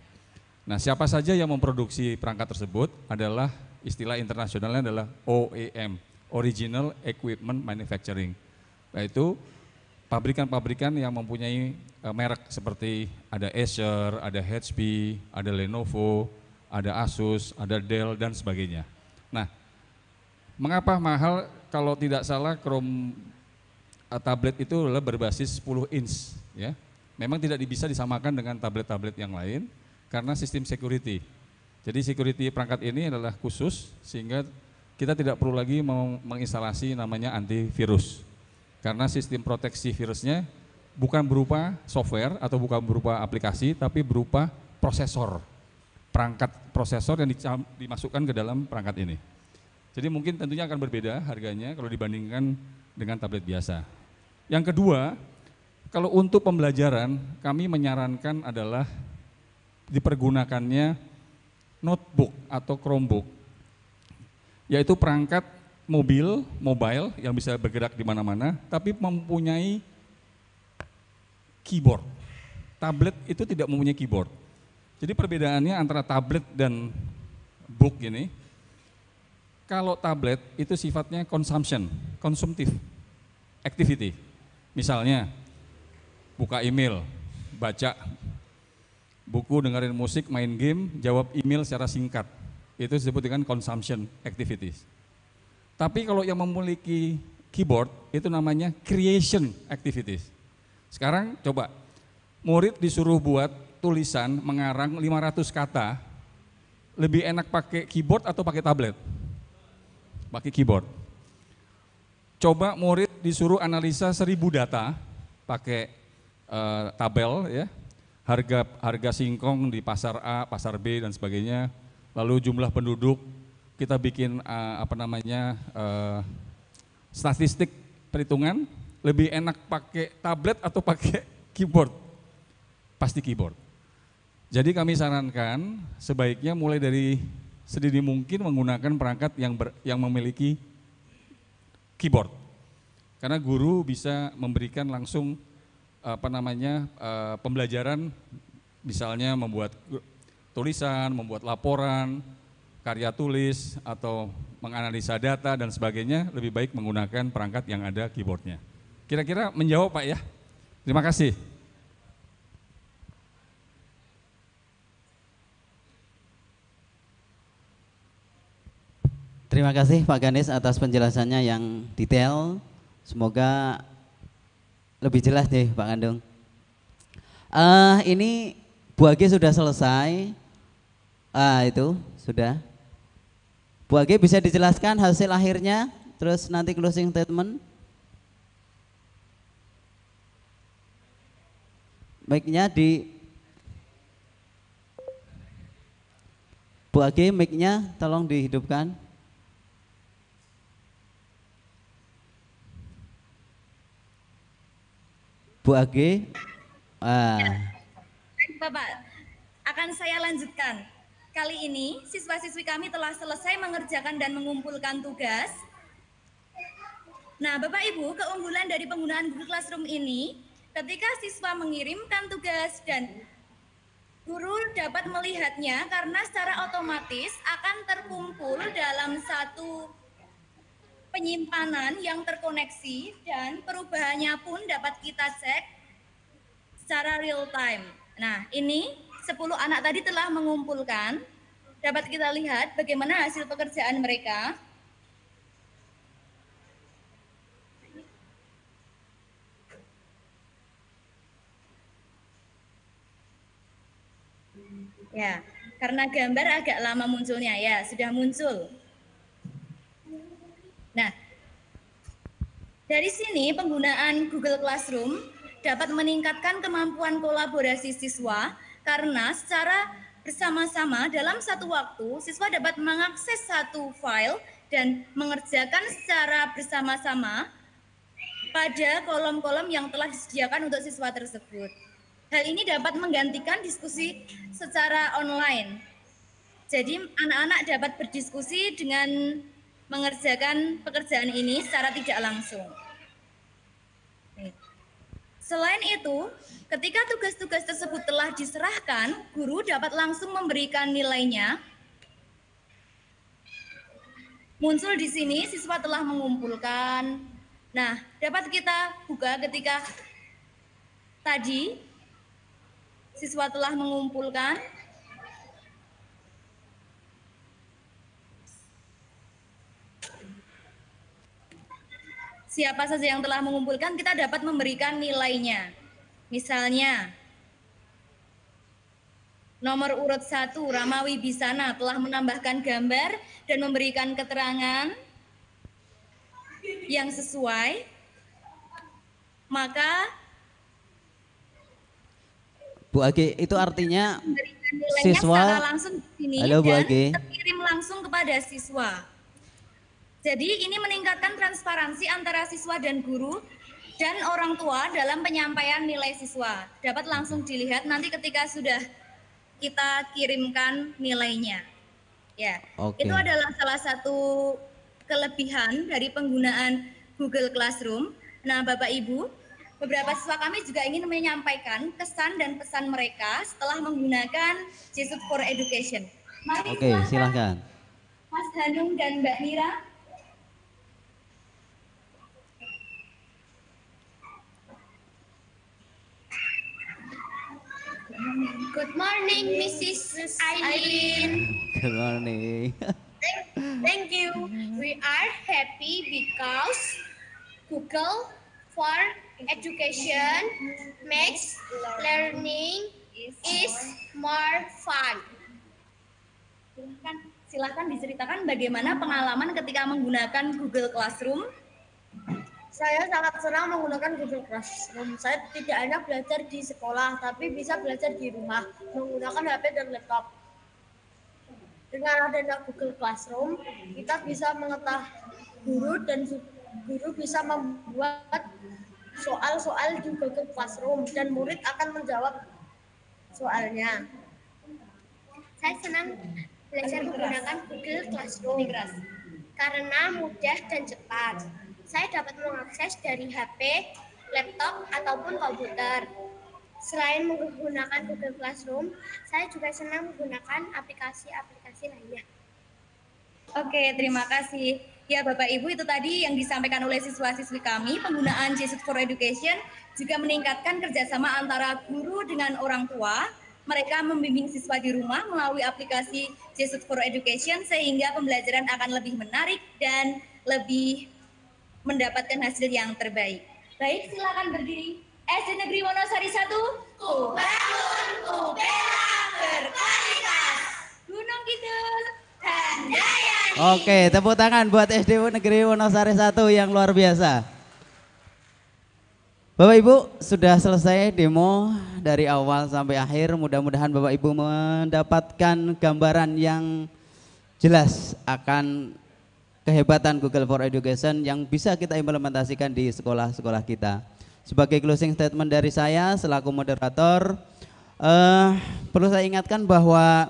Nah, siapa saja yang memproduksi perangkat tersebut adalah istilah internasionalnya adalah OEM, Original Equipment Manufacturing. Yaitu pabrikan-pabrikan yang mempunyai merek seperti ada Acer, ada HP, ada Lenovo, ada Asus, ada Dell dan sebagainya. Nah, mengapa mahal? Kalau tidak salah Chrome tablet itu adalah berbasis 10 inch ya. Memang tidak bisa disamakan dengan tablet-tablet yang lain karena sistem security. Jadi security perangkat ini adalah khusus sehingga kita tidak perlu lagi menginstalasi namanya antivirus. Karena sistem proteksi virusnya bukan berupa software atau bukan berupa aplikasi, tapi berupa prosesor, perangkat prosesor yang dimasukkan ke dalam perangkat ini. Jadi mungkin tentunya akan berbeda harganya kalau dibandingkan dengan tablet biasa. Yang kedua, kalau untuk pembelajaran kami menyarankan adalah dipergunakannya notebook atau Chromebook, yaitu perangkat mobile yang bisa bergerak di mana-mana, tapi mempunyai keyboard. Tablet itu tidak mempunyai keyboard. Jadi perbedaannya antara tablet dan book ini, kalau tablet itu sifatnya konsumtif activity. Misalnya buka email, baca buku, dengerin musik, main game, jawab email secara singkat. Itu disebut dengan consumption activities. Tapi kalau yang memiliki keyboard itu namanya creation activities. Sekarang coba murid disuruh buat tulisan mengarang 500 kata, lebih enak pakai keyboard atau pakai tablet? Pakai keyboard. Coba murid disuruh analisa 1000 data pakai tabel ya, harga singkong di pasar A, pasar B dan sebagainya. Lalu jumlah penduduk, kita bikin statistik perhitungan. Lebih enak pakai tablet atau pakai keyboard? Pasti keyboard. Jadi kami sarankan sebaiknya mulai dari sedini mungkin menggunakan perangkat yang memiliki keyboard. Karena guru bisa memberikan langsung pembelajaran, misalnya membuat tulisan, membuat laporan, karya tulis atau menganalisa data dan sebagainya, lebih baik menggunakan perangkat yang ada keyboardnya. Kira-kira menjawab Pak ya? Terima kasih. Terima kasih Pak Ganis atas penjelasannya yang detail. Semoga lebih jelas deh Pak Kandung. Ini Bu Age sudah selesai. Itu sudah. Bu Age bisa dijelaskan hasil akhirnya, terus nanti closing statement. Mic-nya di Bu Age, mic-nya tolong dihidupkan. Bu Age. Bapak, akan saya lanjutkan. Kali ini siswa-siswi kami telah selesai mengerjakan dan mengumpulkan tugas. Nah, Bapak Ibu, keunggulan dari penggunaan Google Classroom ini, ketika siswa mengirimkan tugas dan guru dapat melihatnya karena secara otomatis akan terkumpul dalam satu penyimpanan yang terkoneksi dan perubahannya pun dapat kita cek secara real time. Nah, ini 10 anak tadi telah mengumpulkan, dapat kita lihat bagaimana hasil pekerjaan mereka. Ya, karena gambar agak lama munculnya, ya sudah muncul. Nah, dari sini penggunaan Google Classroom dapat meningkatkan kemampuan kolaborasi siswa karena secara bersama-sama dalam satu waktu siswa dapat mengakses satu file dan mengerjakan secara bersama-sama pada kolom-kolom yang telah disediakan untuk siswa tersebut. Hal ini dapat menggantikan diskusi secara online. Jadi anak-anak dapat berdiskusi dengan mengerjakan pekerjaan ini secara tidak langsung. Selain itu, ketika tugas-tugas tersebut telah diserahkan, guru dapat langsung memberikan nilainya. Muncul di sini siswa telah mengumpulkan. Nah, dapat kita buka ketika tadi siswa telah mengumpulkan. Siapa saja yang telah mengumpulkan, kita dapat memberikan nilainya. Misalnya, nomor urut 1, Ramawi Bisana telah menambahkan gambar dan memberikan keterangan yang sesuai, maka Bu Age, itu artinya siswa siswa langsung di sini Halo, Bu dan Age. terkirim langsung kepada siswa. Jadi ini meningkatkan transparansi antara siswa dan guru dan orang tua dalam penyampaian nilai siswa. Dapat langsung dilihat nanti ketika sudah kita kirimkan nilainya. Ya, Oke. itu adalah salah satu kelebihan dari penggunaan Google Classroom. Nah, Bapak Ibu, beberapa siswa kami juga ingin menyampaikan kesan dan pesan mereka setelah menggunakan G Suite for Education. Mari Oke, silahkan. Mas Hanung dan Mbak Mira. Good morning, Mrs. Aileen. Good morning. Thank you. We are happy because Google for Education makes learning is more fun. Silahkan diceritakan bagaimana pengalaman ketika menggunakan Google Classroom. Saya sangat senang menggunakan Google Classroom. Saya tidak hanya belajar di sekolah, tapi bisa belajar di rumah menggunakan HP dan laptop. Dengan adanya Google Classroom, kita bisa mengetahui guru dan guru bisa membuat soal-soal di Google Classroom dan murid akan menjawab soalnya. Saya senang belajar menggunakan Google Classroom karena mudah dan cepat. Saya dapat mengakses dari HP, laptop, ataupun komputer. Selain menggunakan Google Classroom, saya juga senang menggunakan aplikasi-aplikasi lainnya. Oke, terima kasih. Ya Bapak Ibu, itu tadi yang disampaikan oleh siswa-siswi kami. Penggunaan G Suite for Education juga meningkatkan kerjasama antara guru dengan orang tua. Mereka membimbing siswa di rumah melalui aplikasi G Suite for Education sehingga pembelajaran akan lebih menarik dan lebih mendapatkan hasil yang terbaik. Baik, silakan berdiri. SD Negeri Wonosari 1, ku bangun, ku bela berkualitas. Gunung Kidul, Handayani. Oke, tepuk tangan buat SD Negeri Wonosari 1 yang luar biasa. Bapak Ibu, sudah selesai demo dari awal sampai akhir. Mudah-mudahan Bapak Ibu mendapatkan gambaran yang jelas akan kehebatan Google for Education yang bisa kita implementasikan di sekolah-sekolah kita. Sebagai closing statement dari saya selaku moderator, perlu saya ingatkan bahwa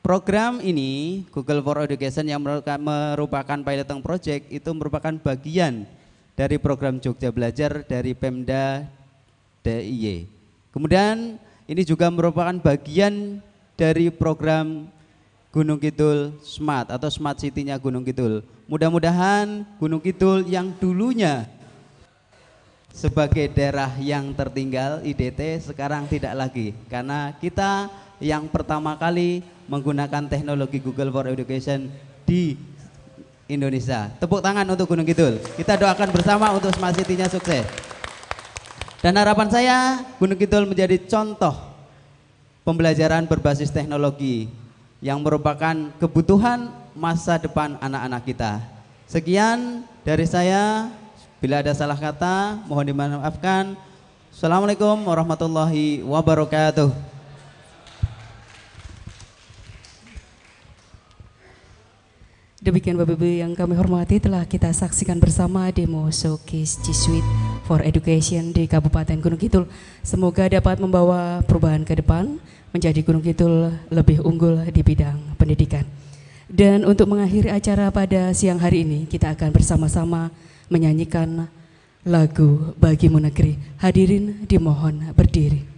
program ini Google for Education yang merupakan piloting project itu merupakan bagian dari program Jogja Belajar dari Pemda DIY. Kemudian ini juga merupakan bagian dari program Gunung Kidul Smart atau Smart City-nya Gunung Kidul. Mudah-mudahan Gunung Kidul yang dulunya sebagai daerah yang tertinggal IDT sekarang tidak lagi, karena kita yang pertama kali menggunakan teknologi Google for Education di Indonesia. Tepuk tangan untuk Gunung Kidul. Kita doakan bersama untuk Smart City-nya sukses. Dan harapan saya Gunung Kidul menjadi contoh pembelajaran berbasis teknologi yang merupakan kebutuhan masa depan anak-anak kita. Sekian dari saya, bila ada salah kata mohon dimaafkan. Assalamualaikum warahmatullahi wabarakatuh. Demikian Bapak Ibu yang kami hormati, telah kita saksikan bersama demo showcase G Suite for Education di Kabupaten Gunung Kidul. Semoga dapat membawa perubahan ke depan, menjadi Gunung Kidul lebih unggul di bidang pendidikan. Dan untuk mengakhiri acara pada siang hari ini, kita akan bersama-sama menyanyikan lagu Bagimu Negeri. Hadirin dimohon berdiri.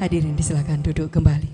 Hadirin disilakan duduk kembali.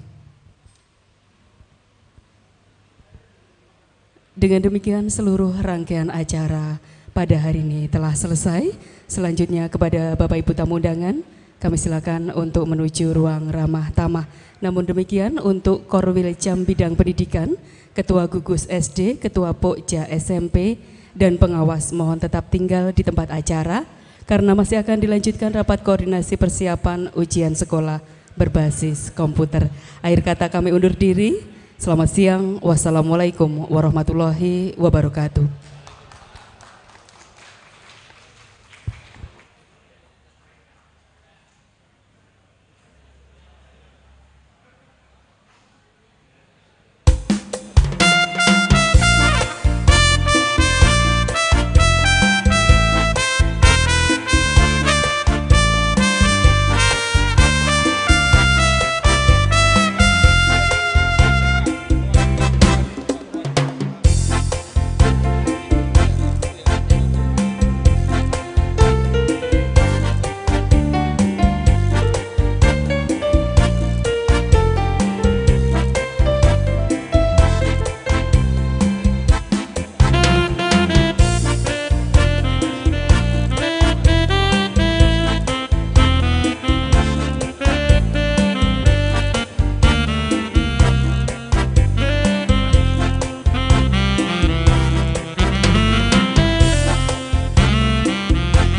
Dengan demikian seluruh rangkaian acara pada hari ini telah selesai. Selanjutnya kepada Bapak Ibu tamu undangan, kami silakan untuk menuju ruang ramah tamah. Namun demikian untuk Korwil Jam Bidang Pendidikan, Ketua Gugus SD, Ketua Pokja SMP, dan pengawas mohon tetap tinggal di tempat acara karena masih akan dilanjutkan rapat koordinasi persiapan ujian sekolah berbasis komputer. Akhir kata kami undur diri. Selamat siang. Wassalamualaikum warahmatullahi wabarakatuh.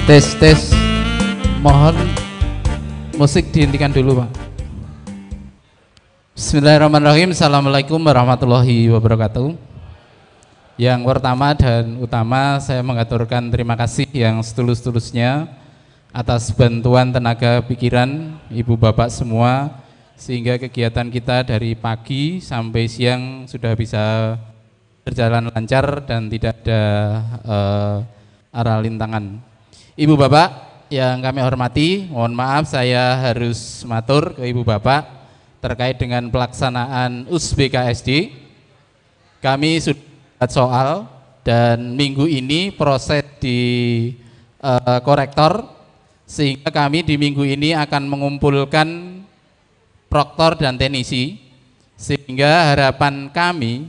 Tes, mohon musik dihentikan dulu Pak. Bismillahirrahmanirrahim. Assalamualaikum warahmatullahi wabarakatuh. Yang pertama dan utama saya mengaturkan terima kasih yang setulus-tulusnya atas bantuan tenaga pikiran Ibu Bapak semua, sehingga kegiatan kita dari pagi sampai siang sudah bisa berjalan lancar dan tidak ada arah lintangan. Ibu Bapak yang kami hormati, mohon maaf saya harus matur ke Ibu Bapak terkait dengan pelaksanaan USBKSD. Kami sudah buat soal dan minggu ini proses di korektor, sehingga kami di minggu ini akan mengumpulkan proktor dan teknisi, sehingga harapan kami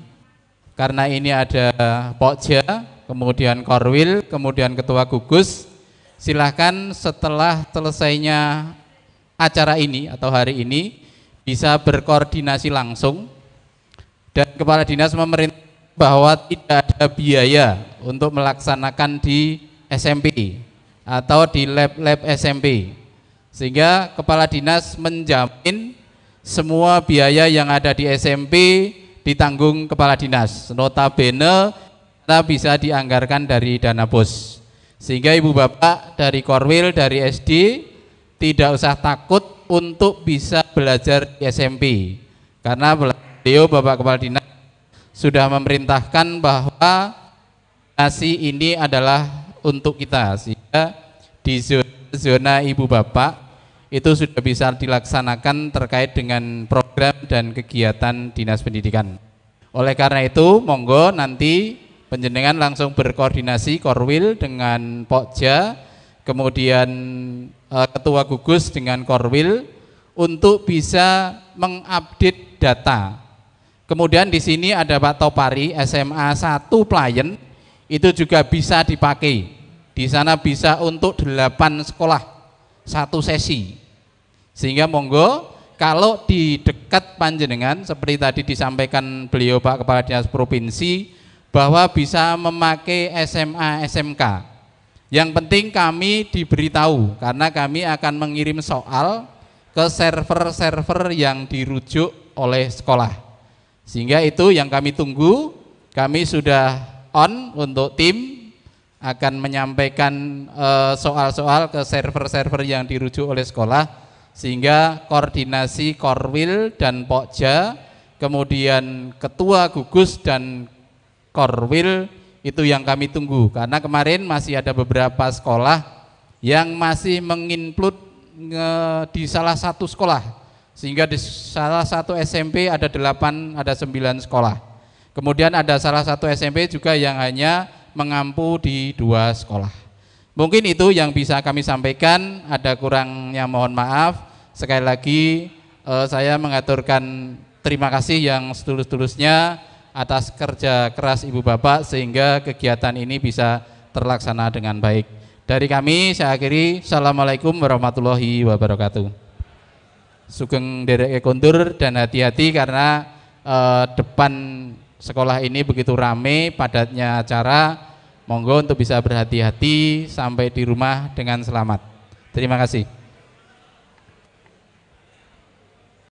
karena ini ada Pokja, kemudian Korwil, kemudian Ketua Gugus, silahkan setelah selesainya acara ini atau hari ini bisa berkoordinasi langsung, dan Kepala Dinas memerintah bahwa tidak ada biaya untuk melaksanakan di SMP atau di lab-lab SMP, sehingga Kepala Dinas menjamin semua biaya yang ada di SMP ditanggung Kepala Dinas, notabene bisa dianggarkan dari dana BOS. Sehingga Ibu Bapak dari Korwil, dari SD tidak usah takut untuk bisa belajar di SMP, karena beliau Bapak Kepala Dinas sudah memerintahkan bahwa nasi ini adalah untuk kita, sehingga di zona Ibu Bapak itu sudah bisa dilaksanakan terkait dengan program dan kegiatan Dinas Pendidikan. Oleh karena itu monggo nanti penjenengan langsung berkoordinasi Korwil dengan Pokja, kemudian Ketua Gugus dengan Korwil untuk bisa mengupdate data. Kemudian di sini ada Pak Topari SMA 1 Playen, itu juga bisa dipakai. Di sana bisa untuk 8 sekolah satu sesi. Sehingga monggo kalau di dekat panjenengan seperti tadi disampaikan beliau Pak Kepala Dinas Provinsi bahwa bisa memakai SMA SMK. Yang penting kami diberitahu, karena kami akan mengirim soal ke server-server yang dirujuk oleh sekolah. Sehingga itu yang kami tunggu. Kami sudah on untuk tim akan menyampaikan soal-soal ke server-server yang dirujuk oleh sekolah, sehingga koordinasi Korwil dan Pokja, kemudian Ketua Gugus dan Korwil itu yang kami tunggu, karena kemarin masih ada beberapa sekolah yang masih menginput di salah satu sekolah, sehingga di salah satu SMP ada 8, ada 9 sekolah. Kemudian ada salah satu SMP juga yang hanya mengampu di 2 sekolah. Mungkin itu yang bisa kami sampaikan, ada kurangnya mohon maaf. Sekali lagi saya mengaturkan terima kasih yang setulus-tulusnya atas kerja keras Ibu Bapak sehingga kegiatan ini bisa terlaksana dengan baik. Dari kami saya akhiri, Assalamualaikum warahmatullahi wabarakatuh. Sugeng derek kondur dan hati-hati karena depan sekolah ini begitu ramai padatnya acara. Monggo untuk bisa berhati-hati sampai di rumah dengan selamat. Terima kasih.